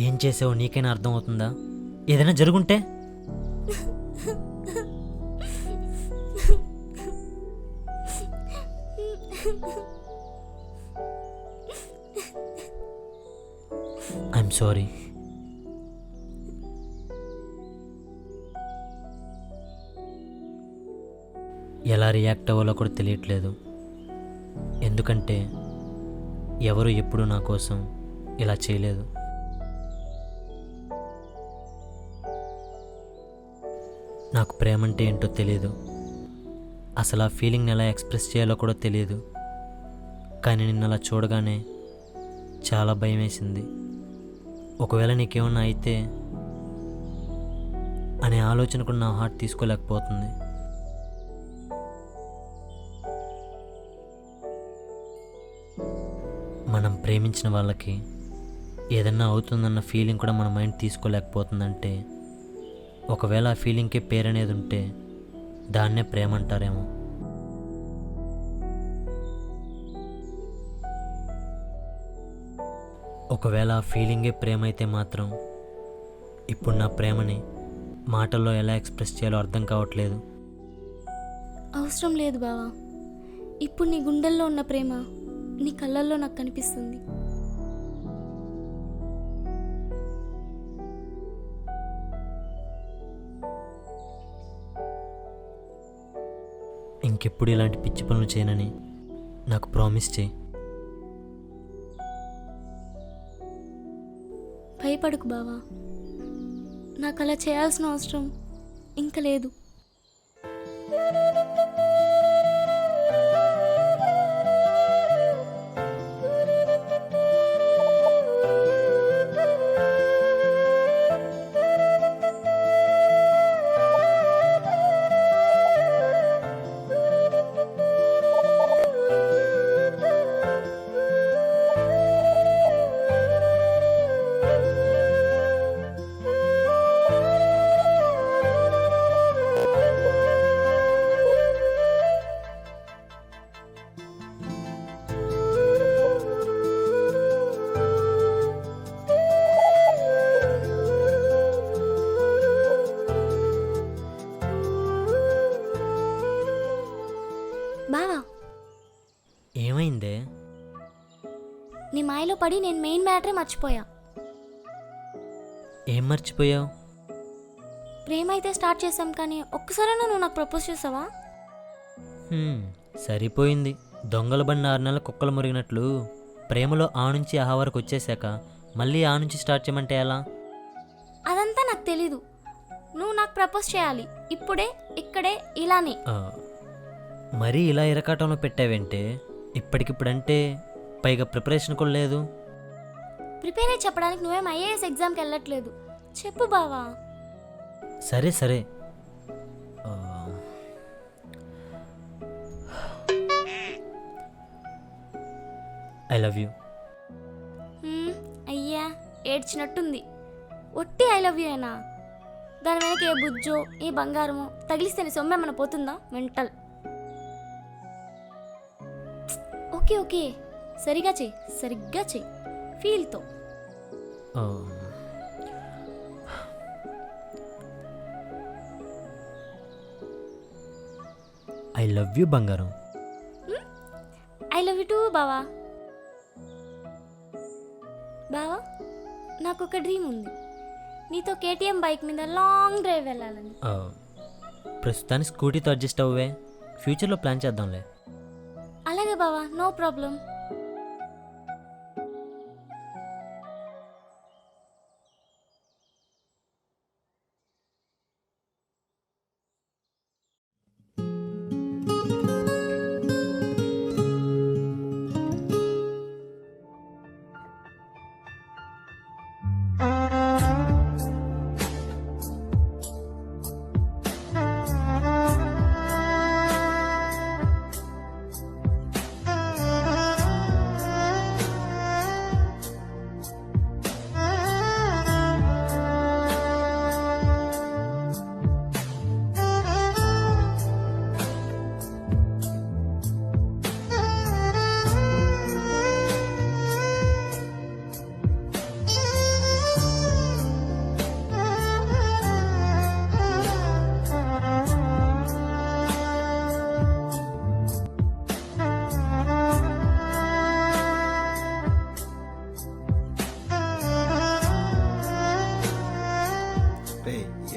ఏం చేసావో నీకైనా అర్థమవుతుందా? ఏదైనా జరుగుంటే? I'm sorry. ఎలా రియాక్ట్ అవ్వాలో కూడా తెలియట్లేదు. ఎందుకంటే ఎవరు ఎప్పుడు నా కోసం ఇలా చేయలేదు. నాకు ప్రేమ అంటే ఏంటో తెలియదు. అసలు ఆ ఫీలింగ్ని ఎలా ఎక్స్ప్రెస్ చేయాలో కూడా తెలియదు. కానీ నిన్ను అలా చూడగానే చాలా భయం వేసింది. ఒకవేళ నీకేమన్నా అయితే అనే ఆలోచన కూడా నా హార్ట్ తీసుకోలేకపోతుంది. మనం ప్రేమించిన వాళ్ళకి ఏదన్నా అవుతుందన్న ఫీలింగ్ కూడా మన మైండ్ తీసుకోలేకపోతుందంటే, ఒకవేళ ఆ ఫీలింగ్కే పేరు అనేది ఉంటే దాన్నే ప్రేమ అంటారేమో. ఒకవేళ ఆ ఫీలింగే ప్రేమ అయితే మాత్రం ఇప్పుడు నా ప్రేమని మాటల్లో ఎలా ఎక్స్ప్రెస్ చేయాలో అర్థం కావట్లేదు. అవసరం లేదు బావా. ఇప్పుడు నీ గుండెల్లో ఉన్న ప్రేమ నీ కళ్ళల్లో నాకు కనిపిస్తుంది. ఇంకెప్పుడు ఇలాంటి పిచ్చి పనులు చేయనని నాకు ప్రామిస్ చేయి. భయపడకు బావా, నాకు అలా చేయాల్సిన అవసరం ఇంకా లేదు. బావా, ఏమైందే? నీ మాయలో పడి నేను మెయిన్ మ్యాటరే మర్చిపోయా. ఏం మర్చిపోయావు? ప్రేమ అయితే స్టార్ట్ చేసాం, కానీ ఒక్కసారైనా నువ్వు నాకు ప్రపోజ్ చేసావా? సరిపోయింది, దొంగల బండి 6 నెలల కుక్కలు మురిగినట్లు ప్రేమలో ఆ నుంచి ఆ వరకు వచ్చేసాక మళ్ళీ ఆ నుంచి స్టార్ట్ చేయమంటే ఎలా? అదంతా నాకు తెలీదు. నువ్వు నాకు ప్రపోజ్ చేయాలి ఇప్పుడే, ఇక్కడే, ఇలానే. మరీ ఇలా ఇరకాటంలో పెట్టావంటే ఇప్పటికిప్పుడంటే, పైగా ప్రిపరేషన్ కూడా లేదు. ప్రిపేర్ అయ్యి చెప్పడానికి నువ్వేం ఐఏఎస్ ఎగ్జామ్కి వెళ్ళట్లేదు. చెప్పు బావా. సరే సరే, ఐ లవ్ యూ. అయ్యా ఏడ్చినట్టుంది. ఒట్టి ఐ లవ్ యూ అయినా? దాని వెనక ఏ బుజ్జో ఏ బంగారమో తగిలిస్తే నీ సొమ్మేమన్నా పోతుందా? మెంటల్. ఓకే ఓకే, సరిగ్గా చెయ్యి ఫీల్తో. ఐ లవ్ యూ బంగారం. ఐ లవ్ యూ టూ బావా. బావా, నాకు ఒక డ్రీమ్ ఉంది. నీతో కేటీఎం బైక్ మీద లాంగ్ డ్రైవ్ వెళ్ళాలని. ప్రస్తుతానికి స్కూటీతో అడ్జస్ట్ అవ్వే, ఫ్యూచర్లో ప్లాన్ చేద్దాంలే. అలాగే బావా, నో ప్రాబ్లం.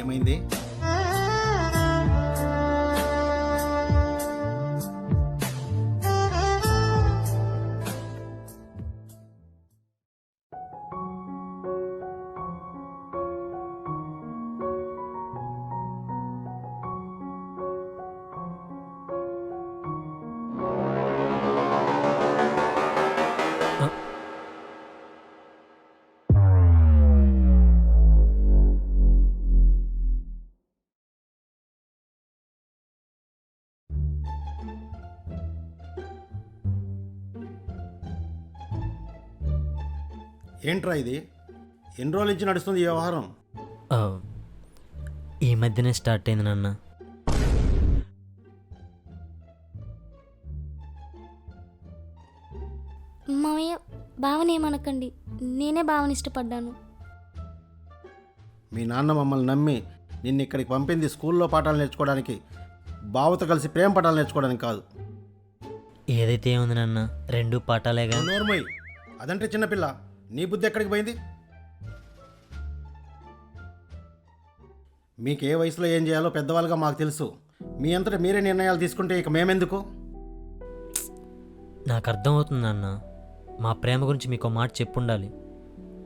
ఏమైంది? ఏంట్రా ఇది? ఎన్ని రోజుల నుంచి నడుస్తుంది ఈ వ్యవహారం? ఈ మధ్యనే స్టార్ట్ అయింది నాన్న. మామయ్య, భావనేమనకండి, నేనే భావన ఇష్టపడ్డాను. మీ నాన్న మమ్మల్ని నమ్మి నిన్ను ఇక్కడికి పంపింది స్కూల్లో పాఠాలు నేర్చుకోవడానికి, బావతో కలిసి ప్రేమ పాఠాలు నేర్చుకోవడానికి కాదు. ఏదైతే ఏముంది నాన్న, 2 పాఠాలేగా. నోర్మోయ్, అదంటే చిన్నపిల్ల. నీ బుద్ధి ఎక్కడికి పోయింది? మీకు ఏ వయసులో ఏం చేయాలో పెద్దవాళ్ళుగా మాకు తెలుసు. మీ అంతటా మీరే నిర్ణయాలు తీసుకుంటే ఇక మేమెందుకు? నాకు అర్థమవుతుంది నాన్న, మా ప్రేమ గురించి మీకు మాట చెప్పుండాలి.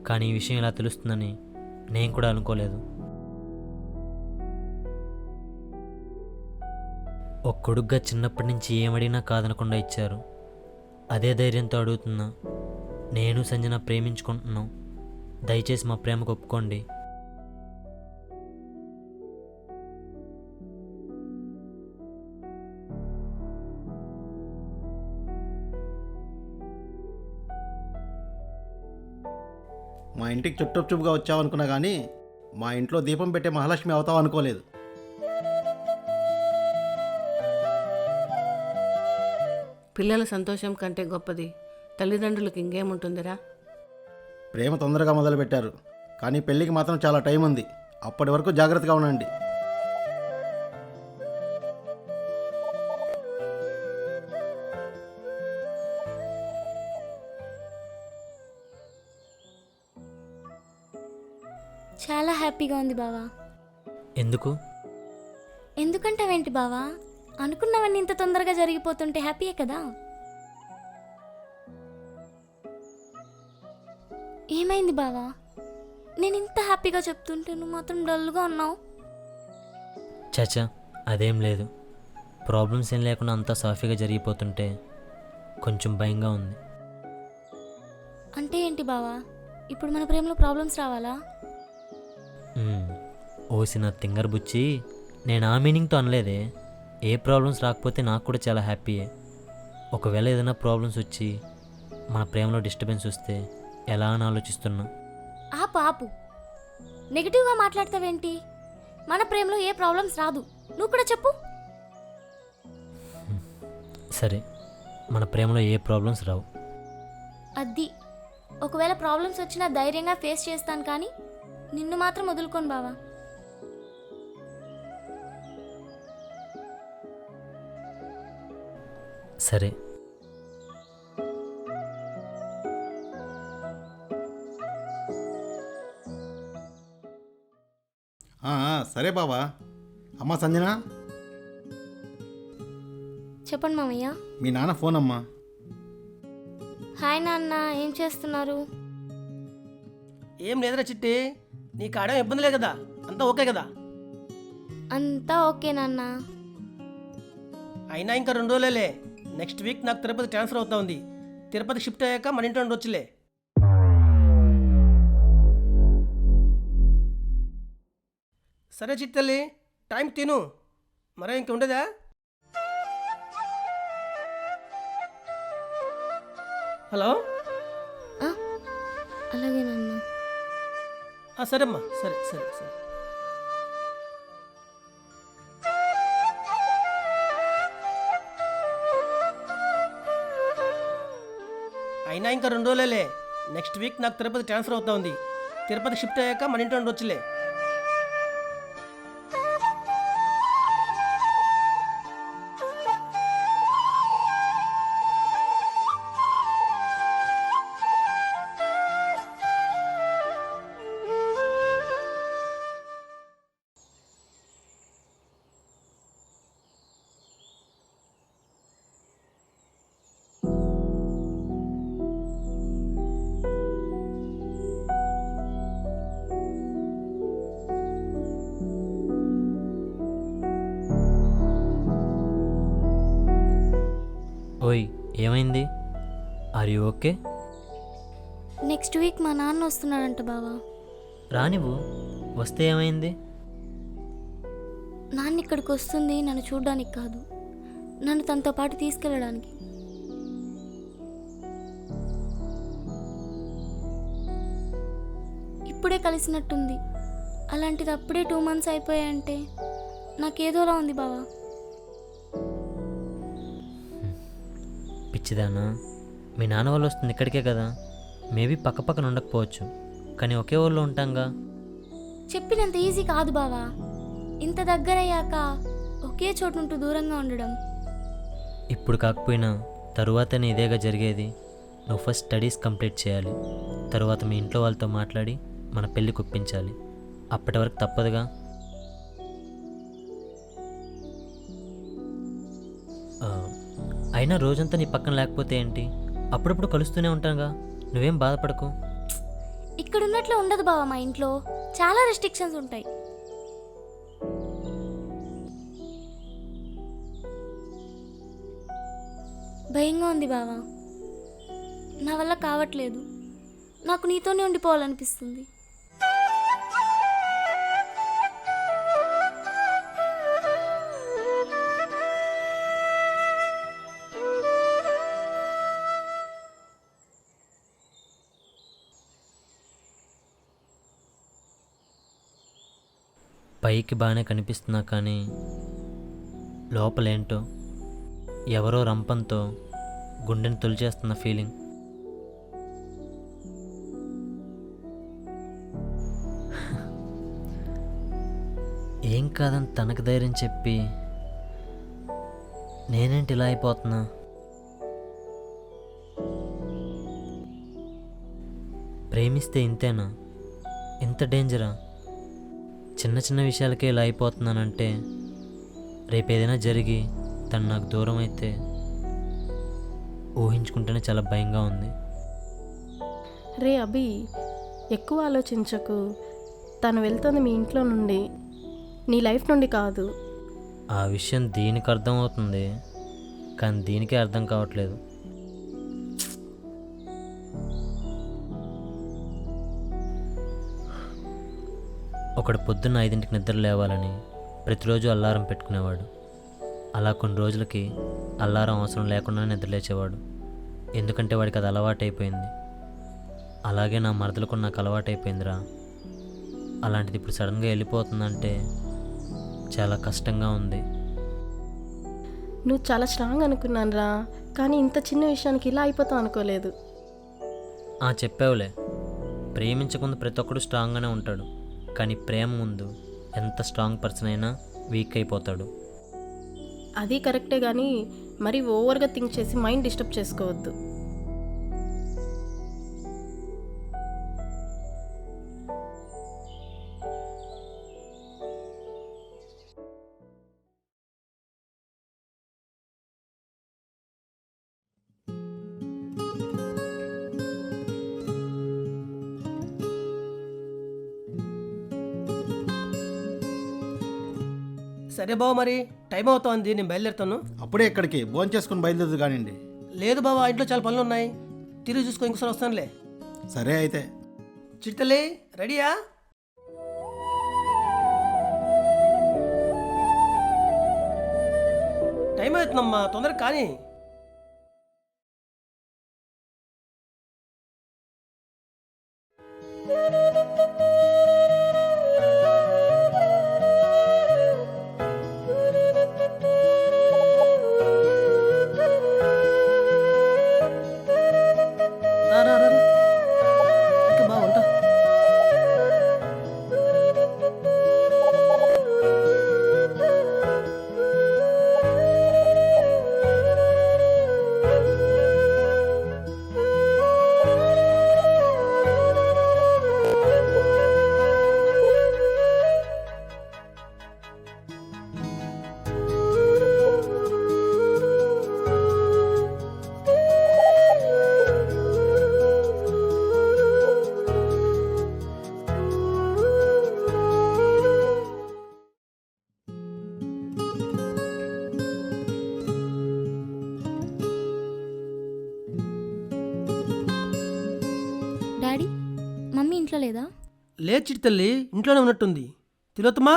కానీ ఈ విషయం ఇలా తెలుస్తుందని నేను కూడా అనుకోలేదు. ఒక కొడుగ్గా చిన్నప్పటి నుంచి ఏమడిగినా కాదనకుండా ఇచ్చారు. అదే ధైర్యంతో అడుగుతున్నా. నేను సంజన ప్రేమించుకుంటున్నాం. దయచేసి మా ప్రేమకు ఒప్పుకోండి. మా ఇంటికి చుట్టూగా వచ్చావనుకున్నా కానీ మా ఇంట్లో దీపం పెట్టే మహాలక్ష్మి అవుతావు అనుకోలేదు. పిల్లల సంతోషం కంటే గొప్పది తల్లిదండ్రులకు ఇంకేముంటుందిరా? ప్రేమ తొందరగా మొదలుపెట్టారు, కానీ పెళ్ళికి మాత్రం చాలా టైం ఉంది. అప్పటి వరకు జాగ్రత్తగా ఉండండి. చాలా హ్యాపీగా ఉంది బావా. ఎందుకు? ఎందుకంటావేంటి బావా? అనుకున్నవన్నీ ఇంత తొందరగా జరిగిపోతుంటే హ్యాపీయే కదా. ఏమైంది బావా? నేను ఇంత హ్యాపీగా చెప్తుంటే నువ్వు మాత్రం డల్గా ఉన్నావు. చచా, అదేం లేదు. ప్రాబ్లమ్స్ ఏం లేకుండా అంతా సాఫీగా జరిగిపోతుంటే కొంచెం భయంగా ఉంది. అంటే ఏంటి బావా? ఇప్పుడు మన ప్రేమలో ప్రాబ్లమ్స్ రావాలా? ఓసిన తింగర్ బుచ్చి, నేను ఆ మీనింగ్తో అనలేదే. ఏ ప్రాబ్లమ్స్ రాకపోతే నాకు కూడా చాలా హ్యాపీయే. ఒకవేళ ఏదైనా ప్రాబ్లమ్స్ వచ్చి మన ప్రేమలో డిస్టర్బెన్స్ వస్తే ఎలా అని ఆలోచిస్తున్నా. ఆపు. నెగిటివ్గా మాట్లాడతావేంటి? మన ప్రేమలో ఏ ప్రాబ్లమ్స్ రాదు. నువ్వు కూడా చెప్పు. సరే, మన ప్రేమలో ఏ ప్రాబ్లమ్స్ రావు. అది ఒకవేళ ప్రాబ్లమ్స్ వచ్చినా ధైర్యంగా ఫేస్ చేస్తాను, కానీ నిన్ను మాత్రం వదులుకోను బావా. సరే, సరే బావా. అమ్మ సంజన, చెప్పండి మామయ్య. మీ నాన్న ఫోన్ అమ్మా. హాయ్ నాన్న, ఏం చేస్తున్నారు? ఏం లేదురా చిట్టి, నీకు ఆడేం ఇబ్బంది లేదు కదా? అంతా ఓకే కదా? అంతా ఓకే నాన్న. అయినా ఇంకా 2 రోజులేలే. నెక్స్ట్ వీక్ నాకు తిరుపతి ట్రాన్స్ఫర్ అవుతా ఉంది. తిరుపతి షిఫ్ట్ అయ్యాక మన ఇంట్లో ఉండొచ్చులే. సరే చిత్తల్లి, టైం తిను. మరే ఇంక ఉండదా? హలో. అలాగే నాన్న. సరేమ్మా, సరే సరే సరే. అయినా ఇంకా 2 రోజులేలే. నెక్స్ట్ వీక్ నాకు తిరుపతి ట్రాన్స్ఫర్ అవుతా ఉంది. తిరుపతి షిఫ్ట్ అయ్యాక మన ఇంట్లో ఉండొచ్చులే. ఓయ్, ఏమైంది? Are you okay? Next week మా నాన్న వస్తున్నాడంట బావా. రానివ్వు, వస్తే ఏమైంది? నాన్న ఇక్కడికి వస్తుంది నన్ను చూడడానికి కాదు, నన్ను తనతో పాటు తీసుకెళ్ళడానికి. ఇప్పుడే కలిసినట్టుంది, అలాంటిది అప్పుడే 2 months అయిపోయాయంటే నాకేదోలా ఉంది బావా. పిచ్చిదానా, మీ నాన్న వాళ్ళు వస్తుంది ఇక్కడికే కదా. మేబీ పక్కపక్కన ఉండకపోవచ్చు, కానీ ఒకే ఊళ్ళో ఉంటాంగా. చెప్పినంత ఈజీ కాదు బావా. ఇంత దగ్గరయ్యాక ఒకే చోటుంటూ దూరంగా ఉండడం. ఇప్పుడు కాకపోయినా తరువాతనే ఇదేగా జరిగేది. నువ్వు ఫస్ట్ స్టడీస్ కంప్లీట్ చేయాలి, తరువాత మీ ఇంట్లో వాళ్ళతో మాట్లాడి మన పెళ్ళి ఒప్పించాలి. అప్పటి వరకు తప్పదుగా. అయినా రోజంతా నీ పక్కన లేకపోతే ఏంటి? అప్పుడప్పుడు కలుస్తూనే ఉంటానుగా, నువ్వేం బాధపడకు. ఇక్కడ ఉన్నట్లు ఉండదు బావా. మా ఇంట్లో చాలా రెస్ట్రిక్షన్స్ ఉంటాయి. భయంగా ఉంది బావా. నా వల్ల కావట్లేదు. నాకు నీతోనే ఉండిపోవాలనిపిస్తుంది. పైకి బాగానే కనిపిస్తున్నా కానీ లోపలేంటో ఎవరో రంపంతో గుండెని తొలిచేస్తున్న ఫీలింగ్. ఏం కాదని తనకు ధైర్యం చెప్పి నేనేంటి ఇలా అయిపోతున్నా? ప్రేమిస్తే ఇంతేనా? ఇంత డేంజరా? చిన్న చిన్న విషయాలకే ఇలా అయిపోతున్నానంటే రేపు ఏదైనా జరిగి తను నాకు దూరం అయితే ఊహించుకుంటేనే చాలా భయంగా ఉంది. రే అభి, ఎక్కువ ఆలోచించకు. తను వెళ్తుంది మీ ఇంట్లో నుండి, నీ లైఫ్ నుండి కాదు. ఆ విషయం దీనికి అర్థమవుతుంది, కానీ దీనికే అర్థం కావట్లేదు. ఒకడు పొద్దున్న 5ంటికి నిద్ర లేవాలని ప్రతిరోజు అల్లారం పెట్టుకునేవాడు. అలా కొన్ని రోజులకి అల్లారం అవసరం లేకుండా నిద్రలేచేవాడు, ఎందుకంటే వాడికి అది అలవాటైపోయింది. అలాగే నా మరదలకు నాకు అలవాటైపోయిందిరా. అలాంటిది ఇప్పుడు సడన్గా వెళ్ళిపోతుందంటే చాలా కష్టంగా ఉంది. నువ్వు చాలా స్ట్రాంగ్ అనుకున్నాను రా, కానీ ఇంత చిన్న విషయానికి ఇలా అయిపోతావు అనుకోలేదు. చెప్పావులే, ప్రేమించకుండా ప్రతి ఒక్కడు స్ట్రాంగ్గానే ఉంటాడు, కానీ ప్రేమ ముందు ఎంత స్ట్రాంగ్ పర్సన్ అయినా వీక్ అయిపోతాడు. అది కరెక్టే, కానీ మరి ఓవర్గా థింక్ చేసి మైండ్ డిస్టర్బ్ చేసుకోవద్దు. సరే బావ, మరి టైం అవుతోంది, నేను బయలుదేరుతాను. అప్పుడే ఎక్కడికి భోంచేసుకుని బయలుదేరదు కానివ్వండి. లేదు బావ, ఇంట్లో చాలా పనులు ఉన్నాయి, తిరిగి చూసుకో, ఇంకోసారి వస్తానులే. సరే అయితే. చిట్టలే రెడీయా? టైం అవుతుందమ్మా, తొందరగా కానీ. రా రా రా రా. ఇంకా బాగుంటా. డాడీ, మమ్మీ ఇంట్లో లేదా? లేదు చిట్టి తల్లి, ఇంట్లోనే ఉన్నట్టుంది. తిలోత్తమా,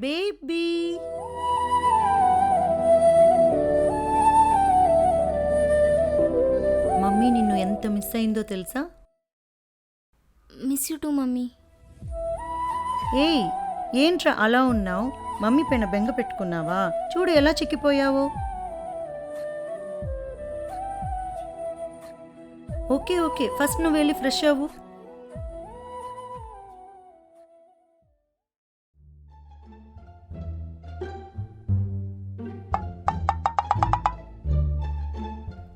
బేబీ మమ్మీ నిన్ను ఎంత మిస్ అయిందో తెలుసా? Miss you two mummy. ఏయ్, ఏంట్రా అలా ఉన్నావు? మమ్మీ పైన బెంగ పెట్టుకున్నావా? చూడు ఎలా చిక్కిపోయావో. ఓకే ఓకే, ఫస్ట్ నువ్వు వెళ్ళి ఫ్రెష్ అవ్వు.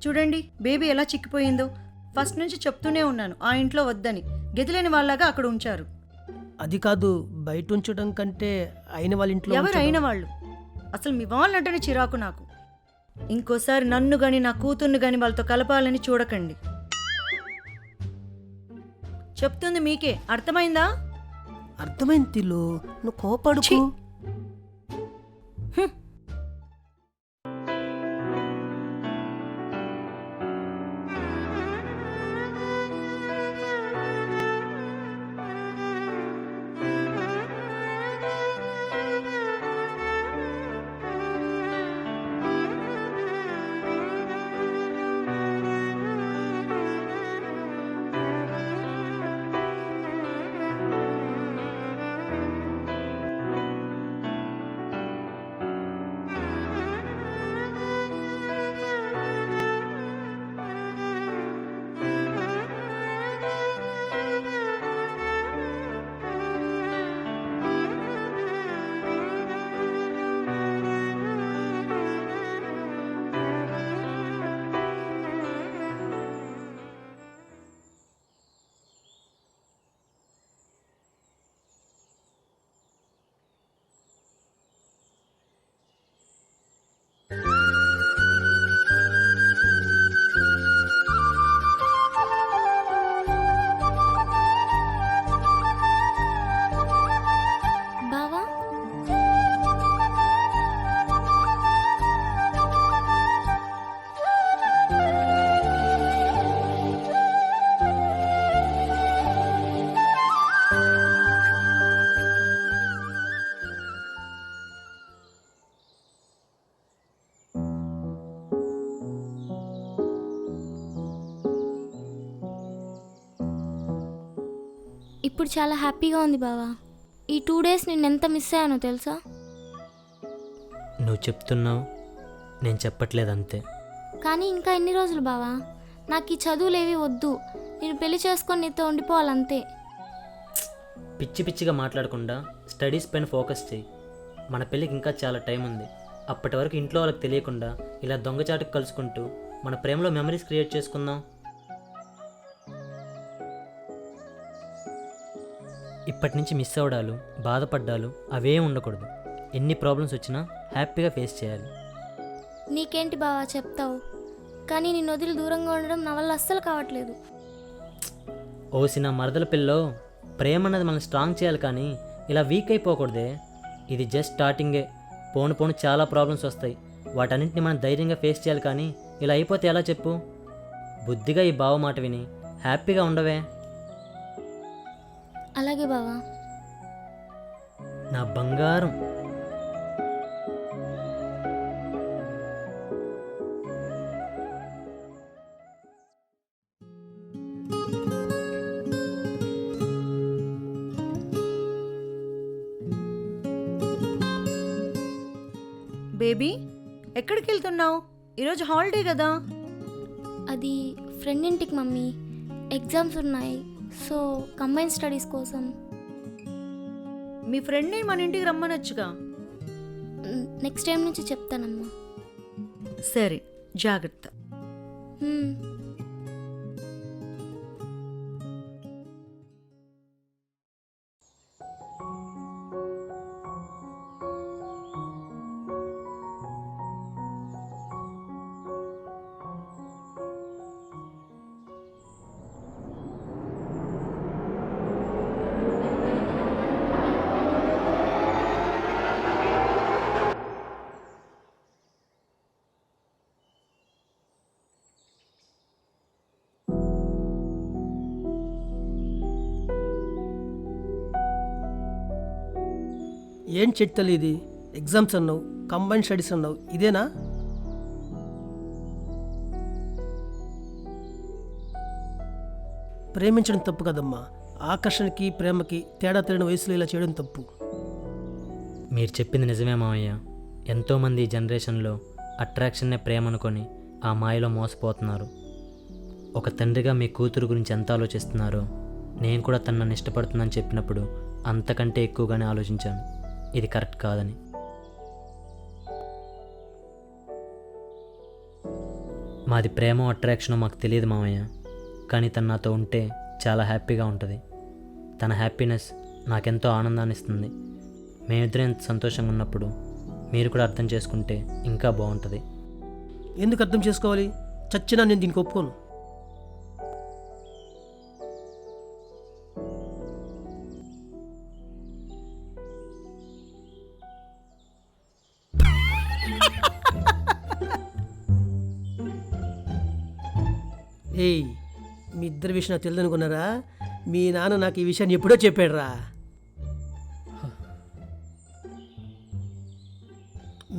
చూడండి బేబీ ఎలా చిక్కిపోయిందో. ఫస్ట్ నుంచి చెప్తూనే ఉన్నాను ఆ ఇంట్లో వద్దని. గదిలేని వాళ్ళగా అక్కడ ఉంచారు. అది కాదు, బయట ఉంచడం కంటే అయిన వాళ్ళ ఇంట్లో ఎవరు అయిన వాళ్ళు? అసలు మీ వాళ్ళంటేనే చిరాకు నాకు. ఇంకోసారి నన్ను గాని నా కూతుర్ని గాని వాళ్ళతో కలపాలని చూడకండి. చెప్తుంది మీకే, అర్థమైందా? అర్థమైంది తిలు, నువ్వు కోపడుకు. ఛీ! ఇప్పుడు చాలా హ్యాపీగా ఉంది బావా. ఈ 2 డేస్ నేను ఎంత మిస్ అయ్యానో తెలుసా? నువ్వు చెప్తున్నావు, నేను చెప్పట్లేదు అంతే. కానీ ఇంకా ఎన్ని రోజులు బావా? నాకు ఈ చదువులేవి వద్దు. నేను పెళ్లి చేసుకొని నీతో ఉండిపోవాలంతే. పిచ్చి పిచ్చిగా మాట్లాడకుండా స్టడీస్ పైన ఫోకస్ చేయి. మన పెళ్ళికి ఇంకా చాలా టైం ఉంది. అప్పటి వరకు ఇంట్లో వాళ్ళకి తెలియకుండా ఇలా దొంగచాటుకు కలుసుకుంటూ మన ప్రేమలో మెమరీస్ క్రియేట్ చేసుకుందాం. ఇప్పటి నుంచి మిస్ అవ్వడాలు, బాధపడ్డాలు అవే ఉండకూడదు. ఎన్ని ప్రాబ్లమ్స్ వచ్చినా హ్యాపీగా ఫేస్ చేయాలి. నీకేంటి బావా చెప్తావు, కానీ నేను వదిలి దూరంగా ఉండడం నా వల్ల అస్సలు కావట్లేదు. ఓసిన మరదల పిల్లో, ప్రేమ అన్నది మనం స్ట్రాంగ్ చేయాలి కానీ ఇలా వీక్ అయిపోకూడదే. ఇది జస్ట్ స్టార్టింగే. పోను పోను చాలా ప్రాబ్లమ్స్ వస్తాయి. వాటన్నింటిని మనం ధైర్యంగా ఫేస్ చేయాలి కానీ ఇలా అయిపోతే ఎలా చెప్పు? బుద్ధిగా ఈ బావ మాట విని హ్యాపీగా ఉండవే. అలాగే బావా. నా బంగారం. బేబీ, ఎక్కడికి వెళ్తున్నావు? ఈరోజు హాలిడే కదా. అది ఫ్రెండ్ ఇంటికి మమ్మీ. ఎగ్జామ్స్ ఉన్నాయి, సో కంబైన్ స్టడీస్ కోసం. మీ ఫ్రెండ్ని మన ఇంటికి రమ్మనొచ్చుగా. నెక్స్ట్ టైం నుంచి చెప్తానమ్మా. సరే, జాగ్రత్త. ఏం చెట్టలు ఇది? ఎగ్జామ్స్ అన్నావు, కంబైన్ స్టడీస్ అన్నావు, ఇదేనా? ప్రేమించడం తప్పు కదమ్మా. ఆకర్షణకి ప్రేమకి తేడా తెలియని వయసులో ఇలా చేయడం తప్పు. మీరు చెప్పింది నిజమే మావయ్య. ఎంతోమంది ఈ జనరేషన్లో అట్రాక్షన్నే ప్రేమ అనుకొని ఆ మాయలో మోసపోతున్నారు. ఒక తండ్రిగా మీ కూతురు గురించి ఎంత ఆలోచిస్తున్నారో నేను కూడా తనని ఇష్టపడుతుందని చెప్పినప్పుడు అంతకంటే ఎక్కువగానే ఆలోచించాను. ఇది కరెక్ట్ కాదని. మాది ప్రేమ అట్రాక్షనో మాకు తెలియదు మామయ్య, కానీ తను నాతో ఉంటే చాలా హ్యాపీగా ఉంటుంది. తన హ్యాపీనెస్ నాకెంతో ఆనందాన్ని ఇస్తుంది. మేమిద్దరం ఎంత సంతోషంగా ఉన్నప్పుడు మీరు కూడా అర్థం చేసుకుంటే ఇంకా బాగుంటుంది. ఎందుకు అర్థం చేసుకోవాలి? చచ్చినా నేను దీనికి ఒప్పుకోను. ఏయ్, మీ ఇద్దరి విషయం నాకు తెలియదనుకున్నారా? మీ నాన్న నాకు ఈ విషయాన్ని ఎప్పుడో చెప్పాడురా.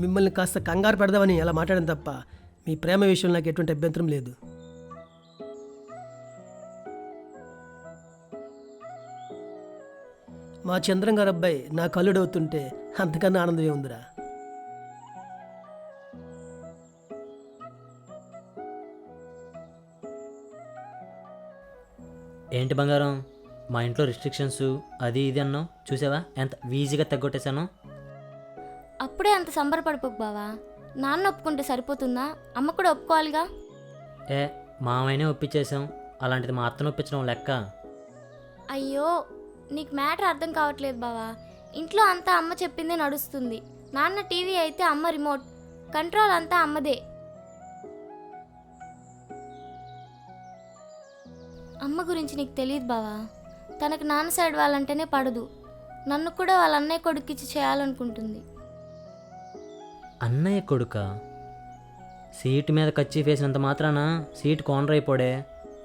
మిమ్మల్ని కాస్త కంగారు పెడదామని అలా మాట్లాడడం తప్ప మీ ప్రేమ విషయంలో నాకు ఎటువంటి అభ్యంతరం లేదు. మా చంద్రం గారు అబ్బాయి నా కల్లుడవుతుంటే అంతకన్నా ఆనందమే ఉందిరా. ఏంటి బంగారం, మా ఇంట్లో రిస్ట్రిక్షన్స్ అది ఇది అన్నావు, చూసావా ఎంత ఈజీగా తగ్గొట్టేశాను. అప్పుడే అంత సంబరపడిపోకు బావా. నాన్న ఒప్పుకుంటే సరిపోతుందా? అమ్మ కూడా ఒప్పుకోవాలిగా. మామైనా ఒప్పించేసాం, అలాంటిది మా అత్తను ఒప్పించడం లెక్క. అయ్యో, నీకు మ్యాటర్ అర్థం కావట్లేదు బావా. ఇంట్లో అంతా అమ్మ చెప్పిందే నడుస్తుంది. నాన్న టీవీ అయితే అమ్మ రిమోట్ కంట్రోల్, అంతా అమ్మదే. అమ్మ గురించి నీకు తెలియదు బావా. తనకు నాన్న సైడ్ వాళ్ళంటేనే పడదు. నన్ను కూడా వాళ్ళ అన్నయ్య కొడుకిచ్చి చేయాలనుకుంటుంది. అన్నయ్య కొడుక? సీటు మీద కచ్చి వేసినంత మాత్రాన సీట్ కార్నర్ అయిపోడే.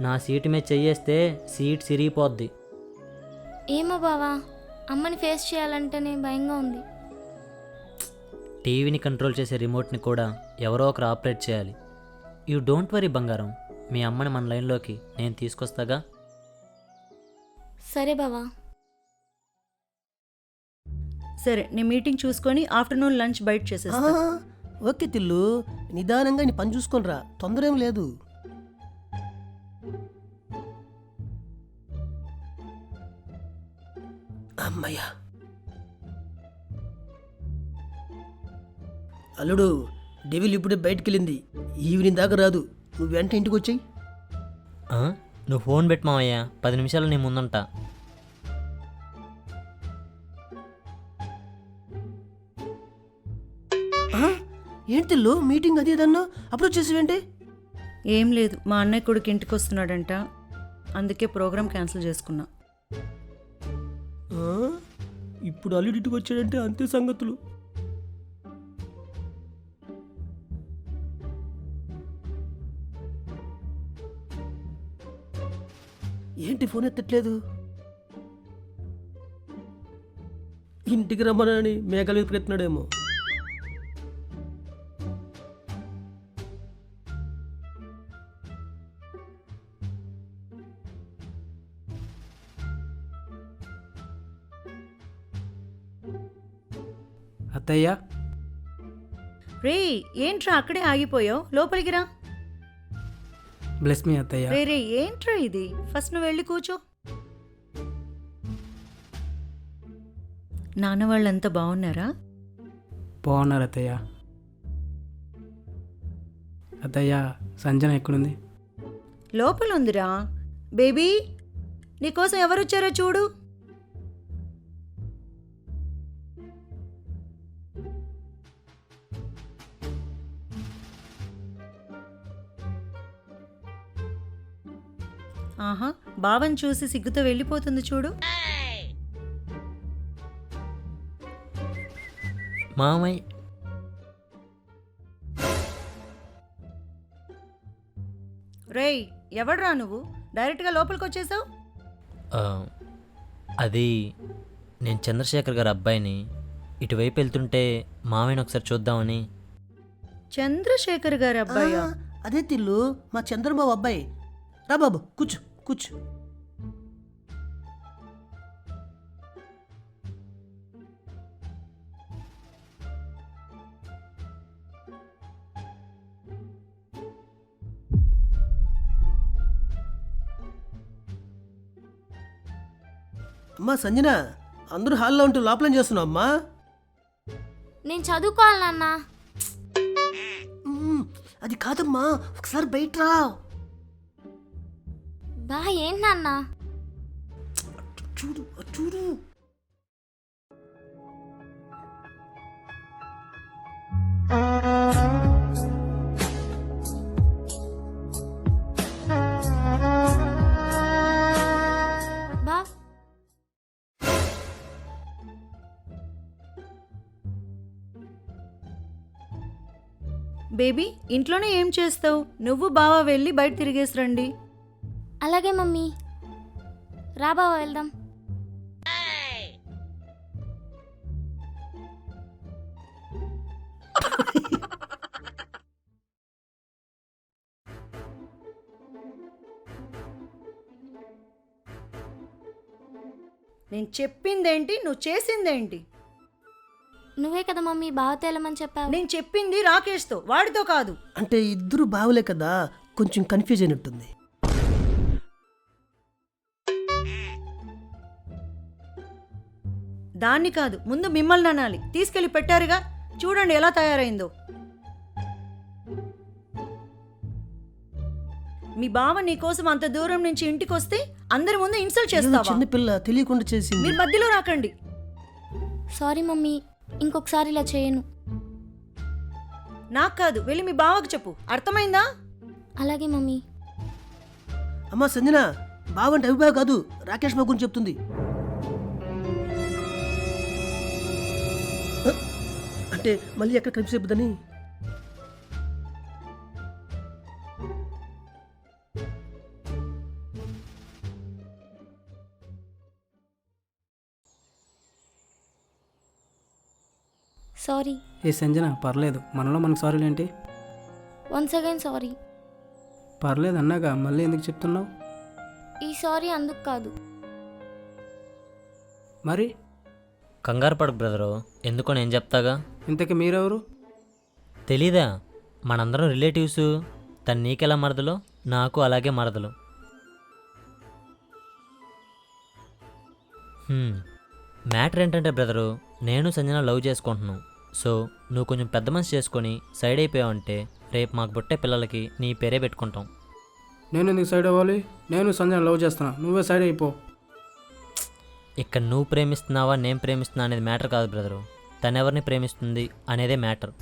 నా సీటు మీద చెయ్యేస్తే సీట్ సిరిగిపోద్ది. ఏమో బావా, అమ్మని ఫేస్ చేయాలంటేనే భయంగా ఉంది. టీవీని కంట్రోల్ చేసే రిమోట్ని కూడా ఎవరో ఒకరు ఆపరేట్ చేయాలి. యూ డోంట్ వరీ బంగారం, మీ అమ్మని మన లైన్లోకి నేను తీసుకొస్తాగా. సరే బావా. సరే నేను మీటింగ్ చూసుకొని ఆఫ్టర్నూన్ లంచ్ బయట చేసేస్తా. ఓకే తిల్లు, నిదానంగా నీ పని చూసుకొనిరా, తొందర ఏం లేదు. అమ్మయ్యా. అల్లుడు, డెవిల్ ఇప్పుడే బయటికి వెళ్ళింది, ఈవినింగ్ దాకా రాదు. నువ్వు వెంట ఇంటికి వచ్చాయి. నువ్వు ఫోన్ పెట్టు మావయ్య, 10 నిమిషాలు నేను ముందుంటా. ఏంటి తిల్లు, మీటింగ్ అది ఏదన్నా అప్పుడు వచ్చేసేవేంటి? ఏం లేదు, మా అన్నయ్య కొడుకు ఇంటికి వస్తున్నాడంట, అందుకే ప్రోగ్రామ్ క్యాన్సిల్ చేసుకున్నా. ఇప్పుడు అల్లుడు ఇంటికి వచ్చాడంటే అంతే సంగతులు. ఏంటి ఫోన్ ఎత్తట్లేదు? ఇంటికి రమ్మనని మేఘాలు ఎత్తున్నాడేమో. అత్తయ్య, రే ఏంట్రా అక్కడే ఆగిపోయావు, లోపలికి రా. బ్లెస్ మీ అత్తయ్య. రే ఏంట్రా ఇది, ఫస్ట్ నువ్వు వెళ్ళి కూర్చో. నాన్న వాళ్ళంతా బాగున్నారా? బాగున్నారు అత్తయ్య. అత్తయ్య, సంజన ఎక్కడుంది? లోపల ఉందిరా. బేబీ, నీకోసం ఎవరు వచ్చారో చూడు. ఆహా, బావని చూసి సిగ్గుతో వెళ్ళిపోతుంది చూడు. మామయ్య, రేయ్ ఎవడ్రా నువ్వు, డైరెక్ట్గా లోపలికి వచ్చేసావు? అది నేను చంద్రశేఖర్ గారి అబ్బాయిని. ఇటువైపు వెళ్తుంటే మామయ్యని ఒకసారి చూద్దామని. చంద్రశేఖర్ గారి అబ్బాయా? అదే తిల్లు, మా చంద్రబాబు అబ్బాయి. రా బాబు, కూర్చో కూర్చో. అమ్మా సంజన, అందరూ హాల్లో ఉంటూ లోపలేం చేస్తున్నావు అమ్మా? నేను చదువుకోవాలన్నా. అది కాదమ్మా, ఒకసారి బయట రా. బా ఏంటన్నా? చూడు చూడు. బా బేబీ, ఇంట్లోనే ఏం చేస్తావు? నువ్వు బావ వెళ్ళి బయట తిరిగేసి రండి. అలాగే మమ్మీ, రా బావ వెళ్దాం. నేను చెప్పిందేంటి, నువ్వు చేసిందేంటి? నువ్వే కదా మమ్మీ బావతో వెళ్ళమని చెప్పావు. నేను చెప్పింది రాకేష్తో, వాడితో కాదు. అంటే ఇద్దరు బావులే కదా, కొంచెం కన్ఫ్యూజ్ అయినట్టుంది. దాన్ని కాదు, ముందు మిమ్మల్ని అనాలి. తీసుకెళ్ళి పెట్టారుగా, చూడండి ఎలా తయారైందో. మీ బావ నీకోసం అంత దూరం నుంచి ఇంటికి వస్తే అందరి ముందు ఇన్సల్ట్ చేస్తావా? చిన్న పిల్ల తెలియకుండా చేసింది. మీరు మధ్యలో రాకండి. సారీ మమ్మీ, ఇంకొకసారి ఇలా చేయను. నాకు కాదు, వెళ్ళి మీ బావకు చెప్పు, అర్థమైందా? అలాగే మమ్మీ. అమ్మా సంజన, బావంటే అభిప్రాయం కాదు, రాకేష్ బాబు గురించి చెప్తుంది. అంటే మళ్ళీ ఎక్కడ కలిపి చెప్పుదని. సారీ. ఏ సంజన, పర్లేదు, మనలో మనకు సారీలు ఏంటి? Once again sorry. పర్లేదు అన్నాగా, మళ్ళీ ఎందుకు చెప్తున్నావు? ఈ సారీ అందుకు కాదు. మరి కంగారు పడకు బ్రదరు, ఎందుకో నేను చెప్తాగా. ఇంతకీ మీరెవరు? తెలీదా? మనందరం రిలేటివ్స్. తను నీకెలా మరదలో నాకు అలాగే మరదలు. మ్యాటర్ ఏంటంటే బ్రదరు, నేను సంజన లవ్ చేసుకుంటున్నాను. సో నువ్వు కొంచెం పెద్ద మనసు చేసుకొని సైడ్ అయిపోయావంటే రేపు మాకు పుట్టే పిల్లలకి నీ పేరే పెట్టుకుంటాం. నేను ఎందుకు సైడ్ అవ్వాలి? నేను సంజన లవ్ చేస్తున్నా, నువ్వే సైడ్ అయిపో. ఇక్కడ నువ్వు ప్రేమిస్తున్నావా నేను ప్రేమిస్తున్నా అనేది మ్యాటర్ కాదు బ్రదరు, తనెవరిని ప్రేమిస్తుంది అనేదే మ్యాటర్.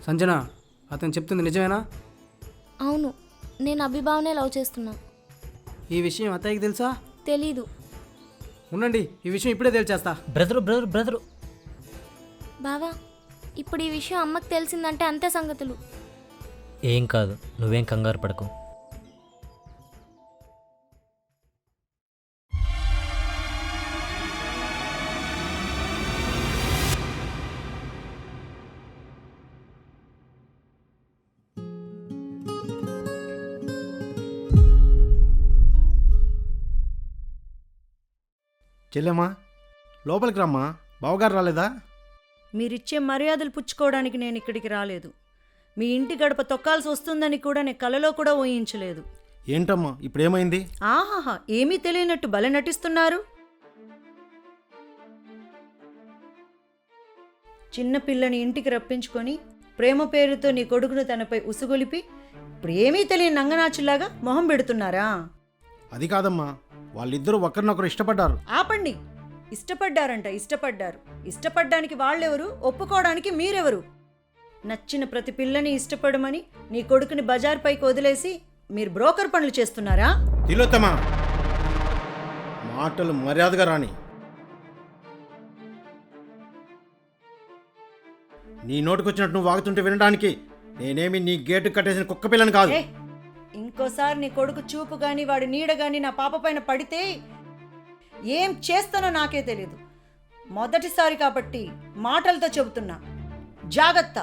సంజన, అతను చెప్తుంది నిజమేనా? అవును, నేను అభిభావనే లవ్ చేస్తున్నా. ఈ విషయం అత్తయ్యకి తెలుసా? తెలీదు. ఉండండి, ఈ విషయం ఇప్పుడే తెలిచేస్తా. బ్రదరు బ్రదరు బ్రదరు బావా, ఇప్పుడు ఈ విషయం అమ్మకి తెలిసిందంటే అంతే సంగతులు. ఏం కాదు, నువ్వేం కంగారు పడకు. చెల్లెమ్మా, లోపలికి రమ్మా. బావగారు రాలేదా? మీరిచ్చే మర్యాదలు పుచ్చుకోవడానికి నేను ఇక్కడికి రాలేదు. మీ ఇంటి గడప తొక్కాల్సి వస్తుందని కూడా నేను కలలో కూడా ఊహించలేదు. ఏంటమ్మా ఇప్పుడు ఏమైంది? ఆహాహా, ఏమీ తెలియనట్టు భలే నటిస్తున్నారు. చిన్న పిల్లని ఇంటికి రప్పించుకొని ప్రేమ పేరుతో నీ కొడుకును తనపై ఉసుగొలిపి ఇప్పుడు ఏమీ తెలియని నంగనాచులాగా మొహం పెడుతున్నారా? అది కాదమ్మా, వాళ్ళిద్దరూ ఒకరినొకరు ఇష్టపడ్డారు. ఆపండి. ఇష్టపడ్డారంట, ఇష్టపడ్డారు. ఇష్టపడ్డానికి వాళ్ళెవరు, ఒప్పుకోవడానికి మీరెవరు? నచ్చిన ప్రతి పిల్లని ఇష్టపడమని నీ కొడుకుని బజార్ పైకి వదిలేసి మీరు బ్రోకర్ పనులు చేస్తున్నారా? తిలోత్తమా, మాటలు మర్యాదగా రాని. నీ నోటుకొచ్చినట్టు నువ్వు వాగుతుంటే వినడానికి నేనేమి నీ గేటు కట్టేసిన కుక్క పిల్లని కాదు. ఇంకోసారి నీ కొడుకు చూపు గాని వాడి నీడ గాని నా పాప పైన పడితే ఏం చేస్తానో నాకే తెలీదు. మొదటిసారి కాబట్టి మాటలతో చెబుతున్నా, జాగ్రత్త.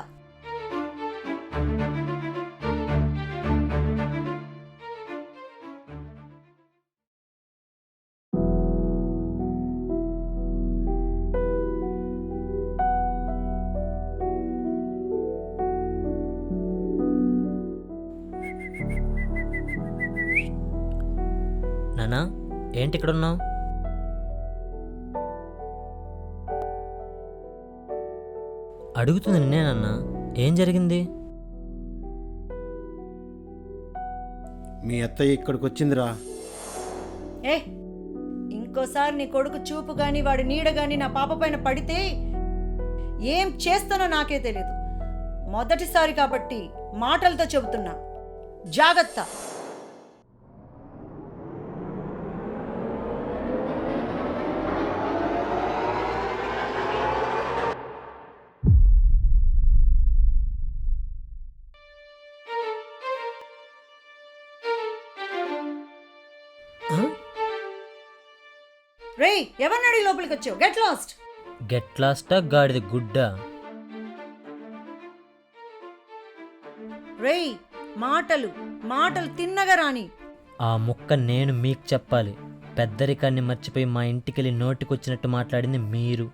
నానా, ఏంటి ఇక్కడ ఉన్నావు? అడుగుతుంది నిన్నేనన్నా, ఏం జరిగింది? మీ అత్తయ్య ఇక్కడికి వచ్చిందిరా. ఇంకోసారి నీ కొడుకు చూపు గాని వాడి నీడ గాని నా పాప పైన పడితే ఏం చేస్తానో నాకే తెలీదు. మొదటిసారి కాబట్టి మాటలతో చెబుతున్నా, జాగ్రత్త. రేయ్, ఎవరినాడు లోపలికి వచ్చావు? Get lost. గెట్ లాస్టా గాడిది గుడ్డా? రేయ్, మాటలు మాటలు తిన్నగా రాని. ఆ ముక్క నేను మీకు చెప్పాలి. పెద్దరికాన్ని మర్చిపోయి మా ఇంటికెళ్ళి నోటికొచ్చినట్టు మాట్లాడింది మీరు.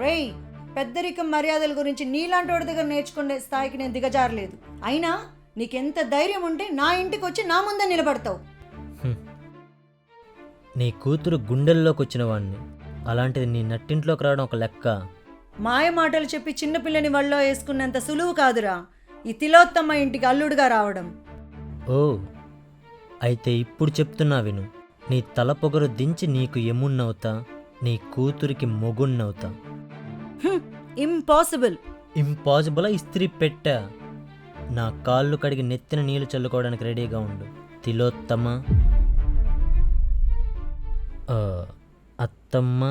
రేయ్, పెద్దరికం మర్యాదల గురించి నీలాంటి వాడి దగ్గర నేర్చుకునే స్థాయికి నేను దిగజారలేదు. అయినా నీకెంత ధైర్యం ఉంటే నా ఇంటికి వచ్చి నా ముందే నిలబడతావు? నీ కూతురు గుండెల్లోకి వచ్చిన వాడిని, అలాంటిది నీ నట్టింట్లోకి రావడం ఒక లెక్క. మాయ మాటలు చెప్పి చిన్నపిల్లని వల్లో వేసుకున్నంత సులువు కాదురా ఈ తిలోత్తమ ఇంటికి అల్లుడుగా రావడం. ఓ, అయితే ఇప్పుడు చెప్తున్నా విను. నీ తల పొగరు దించి నీకు ఎమున్నవుతా, నీ కూతురికి మొగున్నవుతా. ఇంపాసిబుల్. ఇంపాసిబుల్ ఇస్త్రీ పెట్టా. నా కాళ్ళు కడిగి నెత్తిన నీళ్లు చల్లుకోవడానికి రెడీగా ఉండు తిలోత్తమ. అత్తమ్మ.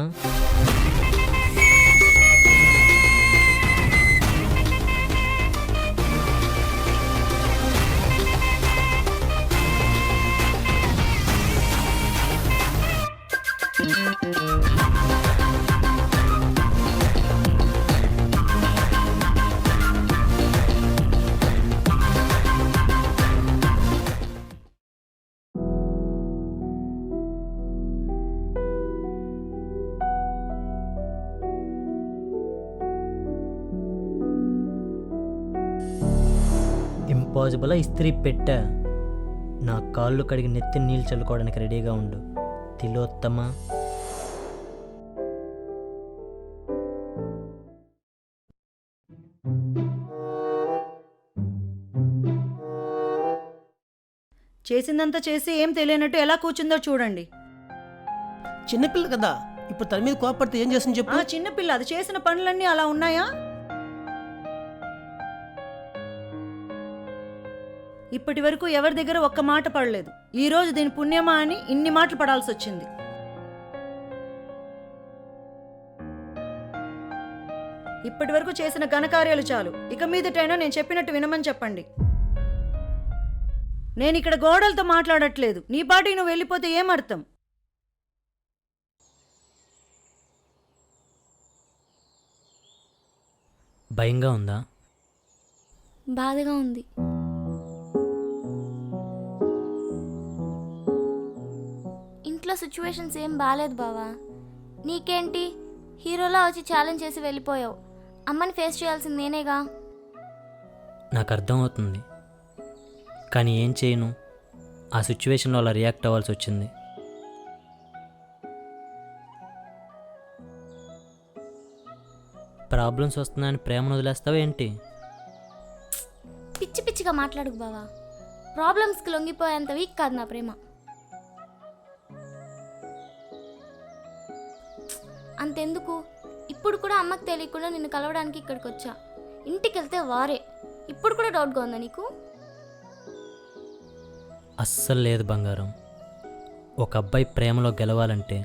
డిస్పోజబుల్ ఇస్త్రీ పెట్టా. నా కాళ్ళు కడిగి నెత్తి నీళ్ళు చల్లుకోవడానికి రెడీగా ఉండు. తిలోత్తమ. చేసిందంతా చేసి ఏం తెలియనట్టు ఎలా కూర్చుందో చూడండి. చిన్నపిల్ల కదా, ఇప్పుడు తన మీద కోపడితే ఏం చేస్తుంది చెప్పు. ఆ చిన్నపిల్ల అది చేసిన పనులన్నీ అలా ఉన్నాయా? ఇప్పటి వరకు ఎవరి దగ్గర ఒక్క మాట పడలేదు. ఈరోజు దీని పుణ్యమా అని ఇన్ని మాటలు పడాల్సి వచ్చింది. ఇప్పటి వరకు చేసిన ఘనకార్యాలు చాలు. ఇక మీదటైనా నేను చెప్పినట్టు వినమని చెప్పండి. నేను ఇక్కడ గోడలతో మాట్లాడట్లేదు. నీ పాటికి నువ్వు వెళ్ళిపోతే ఏమర్థం? భయంగా ఉందా? బాధగా ఉంది. ఇంట్లో సిచ్యువేషన్స్ ఏం బాగాలేదు బావా. నీకేంటి, హీరోలా వచ్చి ఛాలెంజ్ చేసి వెళ్ళిపోయావు. అమ్మని ఫేస్ చేయాల్సింది నేనేగా. నాకు అర్థమవుతుంది, కానీ ఏం చేయను, ఆ సిచ్యువేషన్లో అలా రియాక్ట్ అవ్వాల్సి వచ్చింది. ప్రాబ్లమ్స్ వస్తున్నాయని ప్రేమను వదిలేస్తావా ఏంటి? పిచ్చి పిచ్చిగా మాట్లాడుకు బావా. ప్రాబ్లమ్స్కి లొంగిపోయేంత వీక్ కాదు నా ప్రేమ. అంతెందుకు, ఇప్పుడు కూడా అమ్మకి తెలియకుండా నిన్ను కలవడానికి ఇక్కడికి వచ్చా. ఇంటికి వెళ్తే వారే. ఇప్పుడు కూడా డౌట్గా ఉందా నీకు? అస్సలు లేదు బంగారం. ఒక అబ్బాయి ప్రేమలో గెలవాలంటే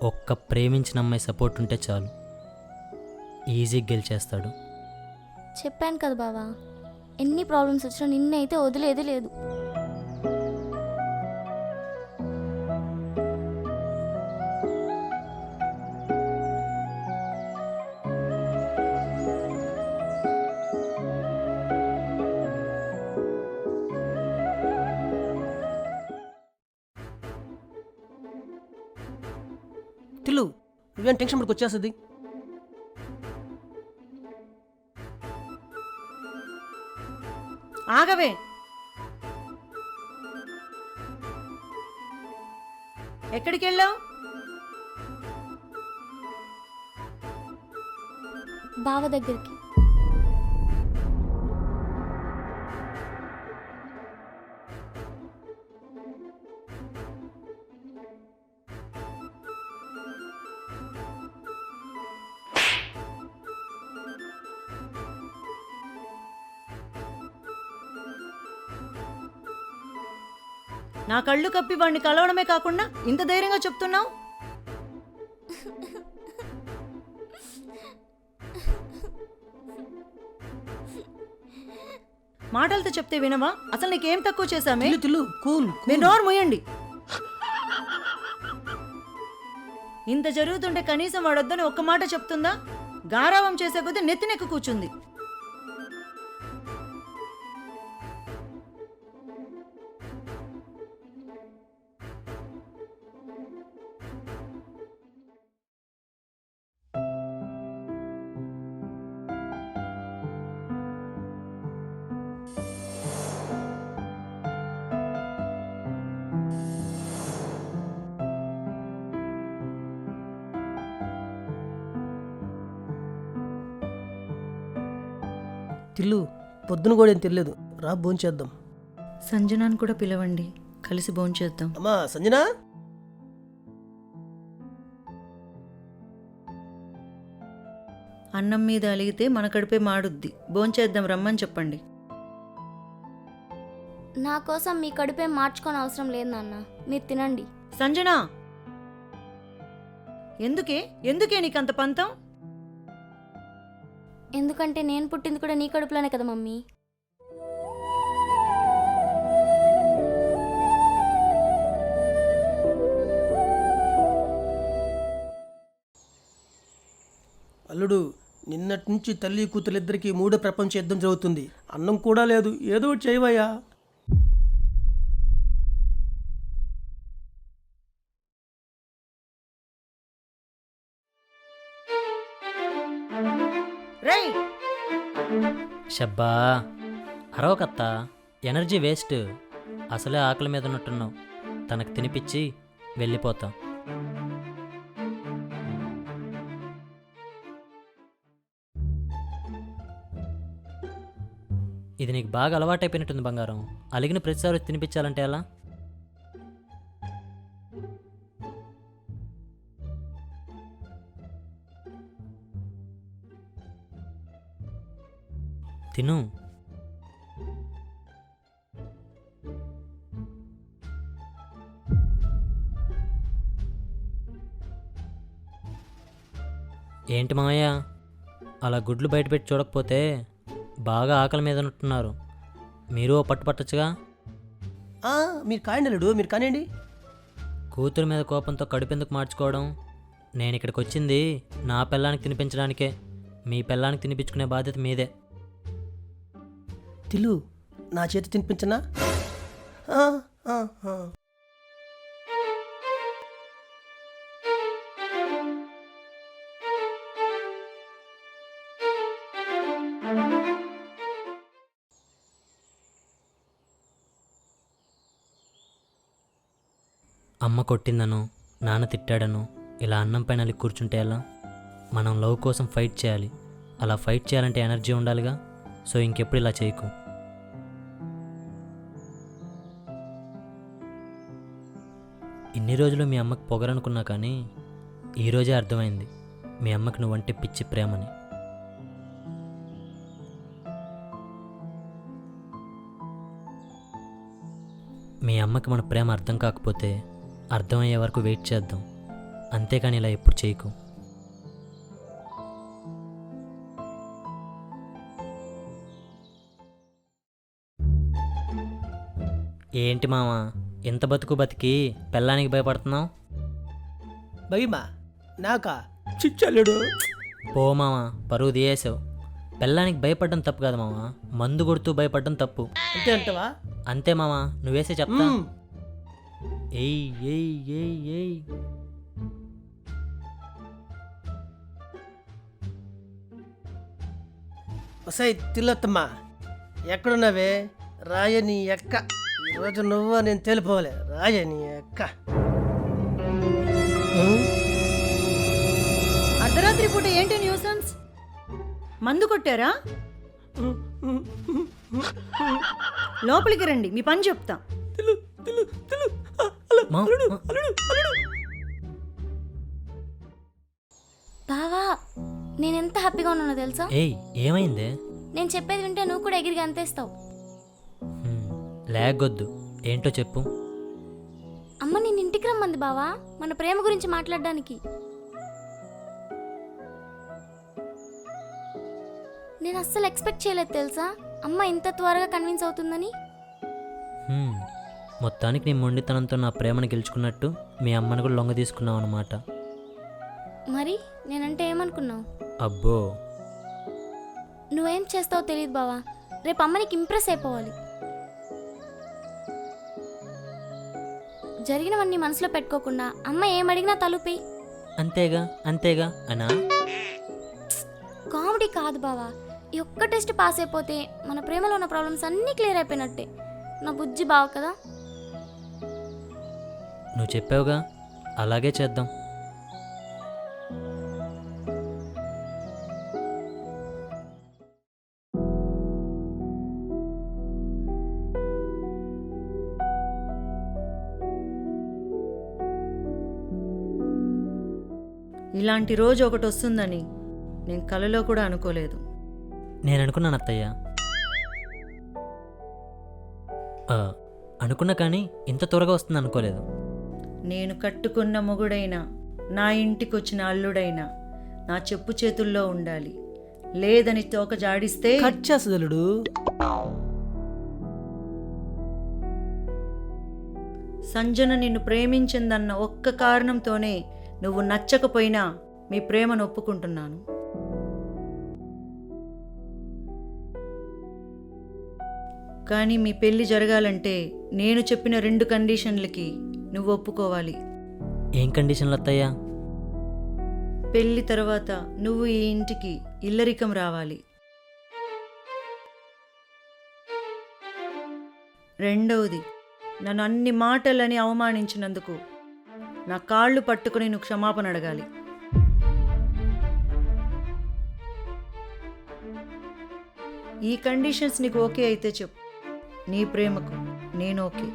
ఒక్క ప్రేమించిన అమ్మాయి సపోర్ట్ ఉంటే చాలు, ఈజీగా గెలిచేస్తాడు. చెప్పాను కదా బావా, ఎన్ని ప్రాబ్లమ్స్ వచ్చినా నిన్నైతే వదిలేది లేదు. తిల్లు, నువ్వేం టెన్షన్ పడికి వచ్చేస్తుంది. ఆగవే. ఎక్కడికి వెళ్ళావు? బావ దగ్గరికి. నా కళ్ళు కప్పి వాడిని కలవడమే కాకుండా ఇంత ధైర్యంగా చెప్తున్నావు? మాటలతో చెప్తే వినవా? అసలు నీకేం తక్కువ చేశామే? మీరు నోరు మూయండి. ఇంత జరుగుతుంటే కనీసం వాడొద్దని ఒక్క మాట చెప్తుందా? గారావం చేసే కొద్దీ నెత్తినెక్కు కూర్చుంది. తిల్లు, పొద్దున కూడా ఏం తెలియదు. రా భోంచేద్దాం. సంజనాన్ని కూడా పిలవండి, కలిసి భోంచేద్దాం. అమ్మా సంజన, అన్నం మీద అలిగితే మన కడిపే మాడుద్ది. భోంచేద్దాం రమ్మని చెప్పండి. నా కోసం మీ కడుపే మార్చుకొని అవసరం లేదు నాన్న, మీరు తినండి. సంజనా, ఎందుకే నీకంత పంతం? ఎందుకంటే నేను పుట్టింది కూడా నీ కడుపులోనే కదా మమ్మీ. అల్లుడు, నిన్నటి నుంచి తల్లి కూతురిద్దరికి మూడో ప్రపంచ యుద్ధం జరుగుతుంది. అన్నం కూడా లేదు, ఏదో ఒకటి చేయవయ్యా. షబ్బా, అరవకత్తా. Energy waste. అసలే ఆకలి మీద ఉన్నట్టున్నావు. తనకు తినిపించి వెళ్ళిపోతా. ఇది నీకు బాగా అలవాటైపోయినట్టుంది బంగారం. అలిగిన ప్రతిసారి వచ్చి తినిపించాలంటే ఎలా? తిను. ఏంటి మామయ్య, అలా గుడ్లు బయట పెట్టి చూడకపోతే బాగా ఆకలి మీద ఉంటున్నారు. మీరు ఓ పట్టు పట్టచ్చుగా. మీరు కాయండి అల్లుడు, మీరు కానివ్వండి. కూతురు మీద కోపంతో కడుపెందుకు మార్చుకోవడం? నేను ఇక్కడికి వచ్చింది నా పిల్లానికి తినిపించడానికే. మీ పిల్లానికి తినిపించుకునే బాధ్యత మీదే. తిల్లు, నా చేతి తినిపించనా? అమ్మ కొట్టిందను, నాన్న తిట్టాడను ఇలా అన్నం పైన అలిగి కూర్చుంటే ఎలా? మనం లవ్ కోసం ఫైట్ చేయాలి. అలా ఫైట్ చేయాలంటే ఎనర్జీ ఉండాలిగా. సో ఇంకెప్పుడు ఇలా చేయకు. ఇన్ని రోజులు మీ అమ్మకి పొగరనుకున్నా కానీ ఈరోజే అర్థమైంది మీ అమ్మకి నువ్వంటే పిచ్చి ప్రేమని. మీ అమ్మకి మన ప్రేమ అర్థం కాకపోతే అర్థమయ్యే వరకు వెయిట్ చేద్దాం. అంతేకాని ఇలా ఎప్పుడు చేయకు. ఏంటి మామ, ఎంత బతుకు బతికి పెళ్ళానికి భయపడుతున్నావు? భయమా? నాకా? చిచ్చల్లుడు. పో మామ, పరువు తీయేసావు. పెళ్ళానికి భయపడడం తప్పు కాదు మామ, మందు కొడుతూ భయపడడం తప్పు. అంతే అంటవా? అంతే మామ, నువ్వేసే చెప్తా. ఏయ్ ఏయ్ ఏయ్ ఏయ్. వసాయి తిల్లొత్తమ్మా, ఎక్కడున్నావే? రాయని ఎక్క. ఈరోజు నువ్వు నేను తెలిపోలే. రాయని ఎక్క. అర్ధరాత్రి పూట ఏంటి న్యూసెన్స్? మందు కొట్టారా? లోపలికి రండి, మీ పని చెప్తా. బావా, నేను ఎంత హ్యాపీగా ఉన్నానో తెలుసా? ఏయ్ ఏమైందే? నేను చెప్పేది వింటే నువ్వు కూడా ఎగిరిగా అంతేస్తావు. లేగొద్దు, ఏంటో చెప్పు. అమ్మ నేను ఇంటికి రమ్మంది బావా, మన ప్రేమ గురించి మాట్లాడడానికి. నేను అస్సలు ఎక్స్పెక్ట్ చేయలేదు తెలుసా, అమ్మ ఇంత త్వరగా కన్విన్స్ అవుతుందని. మొత్తానికి నీ మొండితనంతో నా ప్రేమను గెలుచుకున్నట్టు మీ అమ్మని కూడా లొంగ తీసుకున్నావు అనమాట. మరి నేనంటే ఏమనుకున్నావు? అబ్బో, నువ్వేం చేస్తావో తెలియదు బావా. రేపు అమ్మనికి ఇంప్రెస్ అయిపోవాలి. జరిగినవన్నీ మనసులో పెట్టుకోకుండా అమ్మ ఏమడిగినా తలుపేయి. అంతేగా అంతేగా అనా? కామెడీ కాదు బావా. ఈ ఒక్క టెస్ట్ పాస్ అయిపోతే మన ప్రేమలో ఉన్న ప్రాబ్లమ్స్ అన్నీ క్లియర్ అయిపోయినట్టే. నా బుజ్జి బావ కదా. నువ్వు చెప్పావుగా, అలాగే చేద్దాం. ఇలాంటి రోజు ఒకటి వస్తుందని నేను కలలో కూడా అనుకోలేదు. నేను అనుకున్నాను అత్తయ్య. అనుకున్నా కానీ ఇంత త్వరగా వస్తుంది అనుకోలేదు. నేను కట్టుకున్న మొగుడైనా, నా ఇంటికొచ్చిన అల్లుడైనా నా చెప్పు చేతుల్లో ఉండాలి. లేదని తోక జాడిస్తే కట్ చేస్తుందలుడు. సంజన నిన్ను ప్రేమించిందన్న ఒక్క కారణంతోనే నువ్వు నచ్చకపోయినా మీ ప్రేమను ఒప్పుకుంటున్నాను. కానీ మీ పెళ్లి జరగాలంటే నేను చెప్పిన 2 కండిషన్లకి నువ్వు ఒప్పుకోవాలి. ఏం కండిషన్లు అత్తయ్య? పెళ్లి తర్వాత నువ్వు ఈ ఇంటికి ఇల్లరికం రావాలి. రెండవది, నన్ను అన్ని మాటలని అవమానించినందుకు నా కాళ్ళు పట్టుకుని నువ్వు క్షమాపణ అడగాలి. ఈ కండిషన్స్ నీకు ఓకే అయితే చెప్పు, నీ ప్రేమకు నేను ఓకే.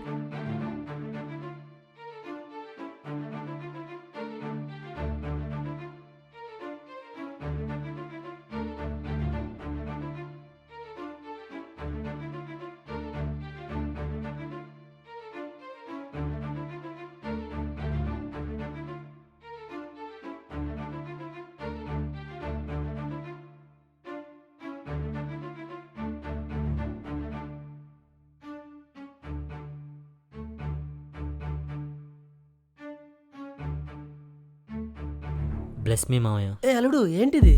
బ్లెస్ మీ మావయ్య. ఏ అల్లుడు ఏంటిది?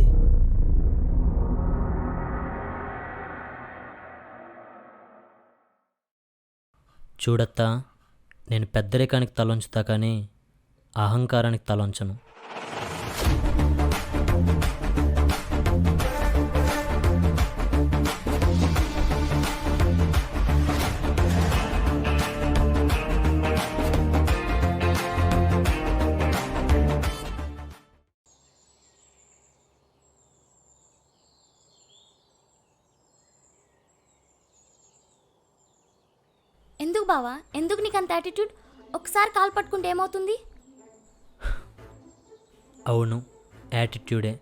చూడత్తా, నేను పెద్దరికానికి తలొంచుతా కానీ అహంకారానికి తలొంచను. ఎందుకు బావా, ఎందుకు నీకు అంత యాటిట్యూడ్? ఒకసారి కాలు పట్టుకుంటే ఏమవుతుంది? అవును, యాటిట్యూడే.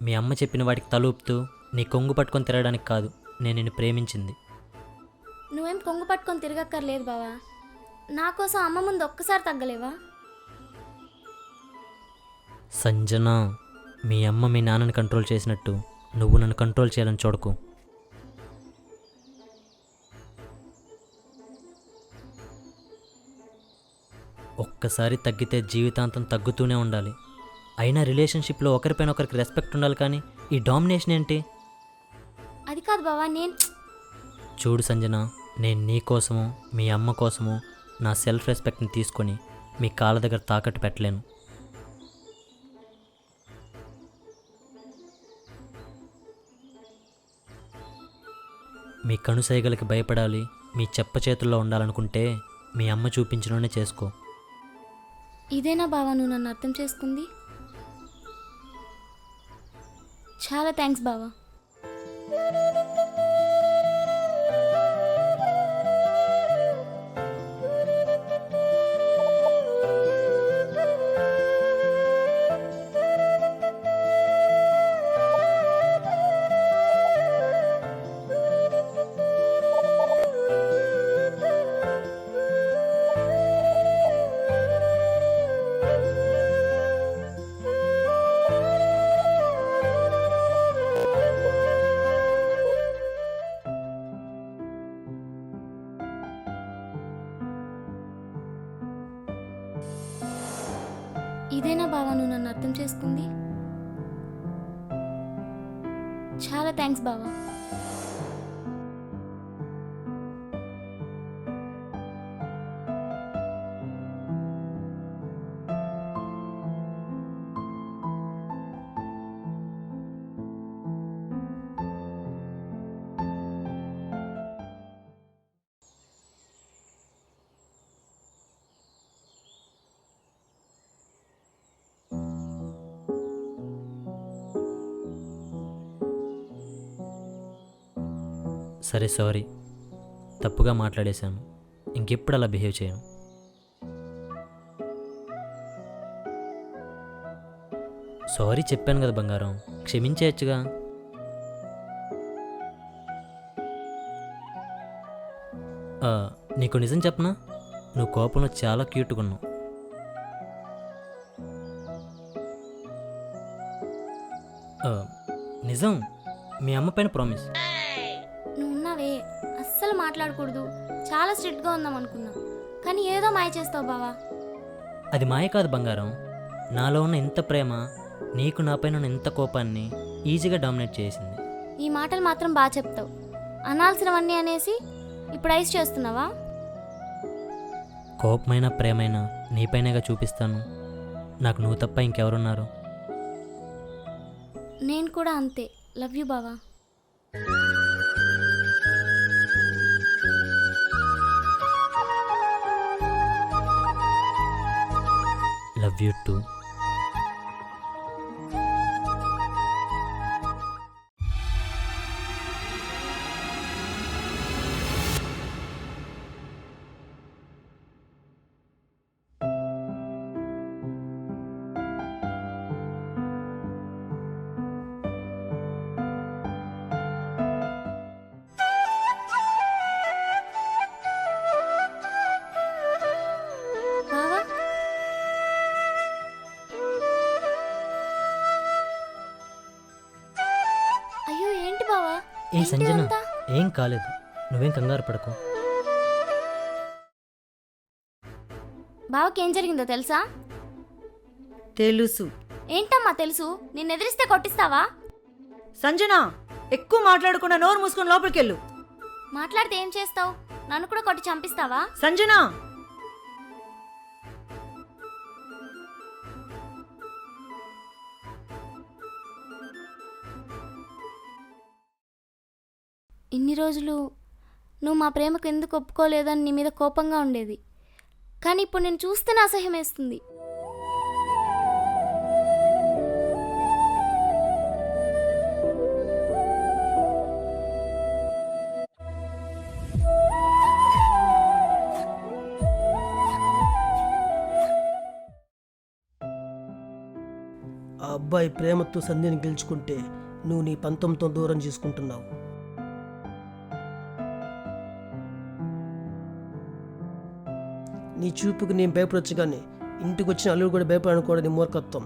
మీ అమ్మ చెప్పిన వాటికి తలూపుతూ నీ కొంగు పట్టుకొని తిరగడానికి కాదు నేను నిన్ను ప్రేమించింది. నువ్వేం కొంగు పట్టుకొని తిరగక్కర్లేదు బావా. నా కోసం అమ్మ ముందు ఒక్కసారి తగ్గలేవా? సంజన, మీ అమ్మ మీ నాన్నని కంట్రోల్ చేసినట్టు నువ్వు నన్ను కంట్రోల్ చేయాలని చూడకు. ఒక్కసారి తగ్గితే జీవితాంతం తగ్గుతూనే ఉండాలి. అయినా రిలేషన్షిప్లో ఒకరిపైన ఒకరికి రెస్పెక్ట్ ఉండాలి, కానీ ఈ డామినేషన్ ఏంటి? అది కాదు బావా, చూడు సంజన, నేను నీ కోసము మీ అమ్మ కోసము నా సెల్ఫ్ రెస్పెక్ట్ని తీసుకొని మీ కాళ్ళ దగ్గర తాకట్టు పెట్టలేను. మీ కనుసైగలకి భయపడాలి, మీ చెప్ప చేతుల్లో ఉండాలనుకుంటే మీ అమ్మ చూపించినోనే చేసుకో. ఇదేనా బావా నువ్వు నన్ను అర్థం చేసుకుంది? చాలా థ్యాంక్స్ బావా. ఇదేనా బావా నువ్వు నన్ను అర్థం చేసుకుంది? చాలా థ్యాంక్స్ బావా. సరే, సారీ, తప్పుగా మాట్లాడేశాను. ఇంకెప్పుడు అలా బిహేవ్ చేయను. సారీ చెప్పాను కదా బంగారం, క్షమించేయచ్చుగా. నీకు నిజం చెప్పనా, నువ్వు కోపంలో చాలా క్యూట్గా ఉన్నావు. నిజం, మీ అమ్మ పైన ప్రామిస్. నువ్వు ఉన్నావే, అస్సలు మాట్లాడకూడదు, చాలా స్ట్రిక్ట్గా ఉందాం అనుకున్నా, కానీ ఏదో మాయ చేస్తావు బావా. అది మాయ కాదు బంగారం, నాలో ఉన్న ఇంత ప్రేమ నీకు నాపైన ఉన్న ఇంత కోపాన్ని ఈజీగా డామినేట్ చేసింది. ఈ మాటలు మాత్రం బాగా చెప్తావు. అనాల్సినవన్నీ అనేసి ఇప్పుడు ఐస్ చేస్తున్నావా? కోపమైనా ప్రేమైనా నీపైనగా చూపిస్తాను. నాకు నువ్వు తప్ప ఇంకెవరున్నారు? నేను కూడా అంతే. లవ్ యూ బావా. Love you two. బావా అయ్యో ఏంటి బావా ఏ ఏంటి సంజన, ఇదంతా? ఏం కాలేదు, నువ్వేం కంగారు పడకు. బావకి ఏం జరిగిందో తెలుసా? తెలుసు. ఏంటమ్మా తెలుసు? నిన్ను ఎదిరిస్తే కొట్టిస్తావా? సంజన, ఎక్కువ మాట్లాడకుండా నోరు మూసుకొని లోపలికెళ్ళు. మాట్లాడితే ఏం చేస్తావు? నన్ను కూడా కొట్టి చంపిస్తావా? సంజన, ఇన్ని రోజులు నువ్వు మా ప్రేమకు ఎందుకు ఒప్పుకోలేదని నీ మీద కోపంగా ఉండేది, కానీ ఇప్పుడు నేను చూస్తేనే అసహ్యం వేస్తుంది. ఆ అబ్బాయి ప్రేమతో సంధ్యని గెలుచుకుంటే నువ్వు నీ పంతంతో దూరం చేసుకుంటున్నావు. నీ చూపుకి నేను భయపడొచ్చు కానీ ఇంటికి వచ్చిన అల్లుడు కూడా భయపడనుకోవడం నీ మూర్ఖత్వం.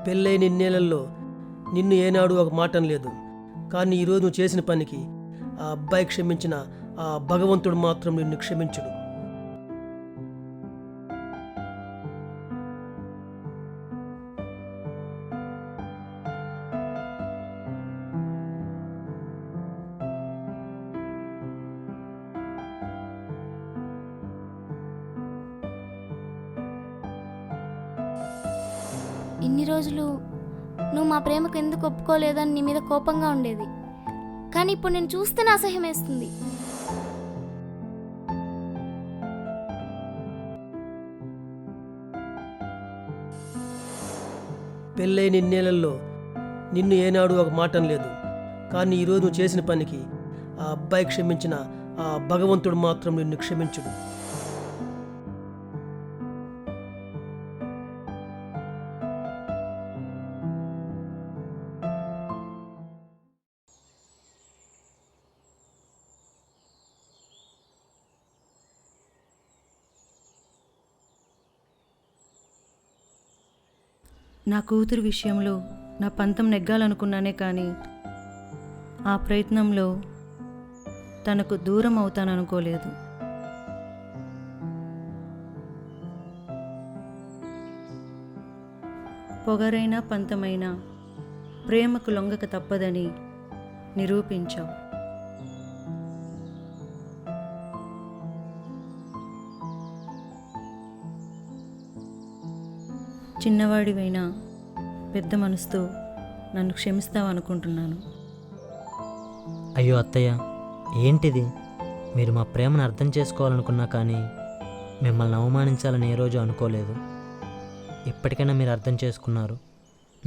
పెళ్ళైన ఇన్నేళ్లలో నిన్ను ఏనాడు ఒక మాట అనలేదు, కానీ ఈరోజు నువ్వు చేసిన పనికి ఆ అబ్బాయి క్షమించిన ఆ భగవంతుడు మాత్రం నిన్ను క్షమించడు. ఇన్ని రోజులు నువ్వు మా ప్రేమకు ఎందుకు ఒప్పుకోలేదని నీ మీద కోపంగా ఉండేది, కానీ ఇప్పుడు నేను చూస్తేనే అసహ్యం వేస్తుంది. పెళ్ళైన ఇన్నేళ్లలో నిన్ను ఏనాడు ఒక మాట అనలేదు, కానీ ఈరోజు నువ్వు చేసిన పనికి ఆ అబ్బాయి క్షమించిన ఆ భగవంతుడు మాత్రం నిన్ను క్షమించడు. నా కూతురు విషయంలో నా పంతం నెగ్గాలనుకున్నానే కానీ ఆ ప్రయత్నంలో తనకు దూరం అవుతాననుకోలేదు. పొగరైనా పంతమైనా ప్రేమకు లొంగక తప్పదని నిరూపించావు. చిన్నవాడివైనా పెద్ద మనసుతో నన్ను క్షమిస్తావనుకుంటున్నాను. అయ్యో అత్తయ్య, ఏంటిది? మీరు మా ప్రేమను అర్థం చేసుకోవాలనుకున్నా కానీ మిమ్మల్ని అవమానించాలని ఏ రోజు అనుకోలేదు. ఇప్పటికైనా మీరు అర్థం చేసుకున్నారు,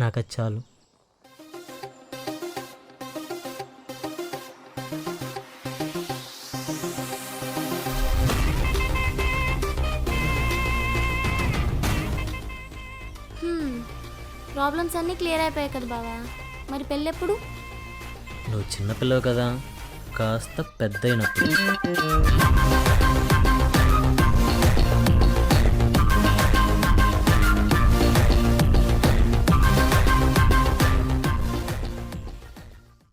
నాకు అది చాలు. ప్రాబ్లమ్స్ అన్నీ క్లియర్ అయిపోయాయి కదా బావా, మరి పెళ్ళెప్పుడు? నువ్వు చిన్నపిల్లవు కదా, కాస్త పెద్ద అయినప్పుడు.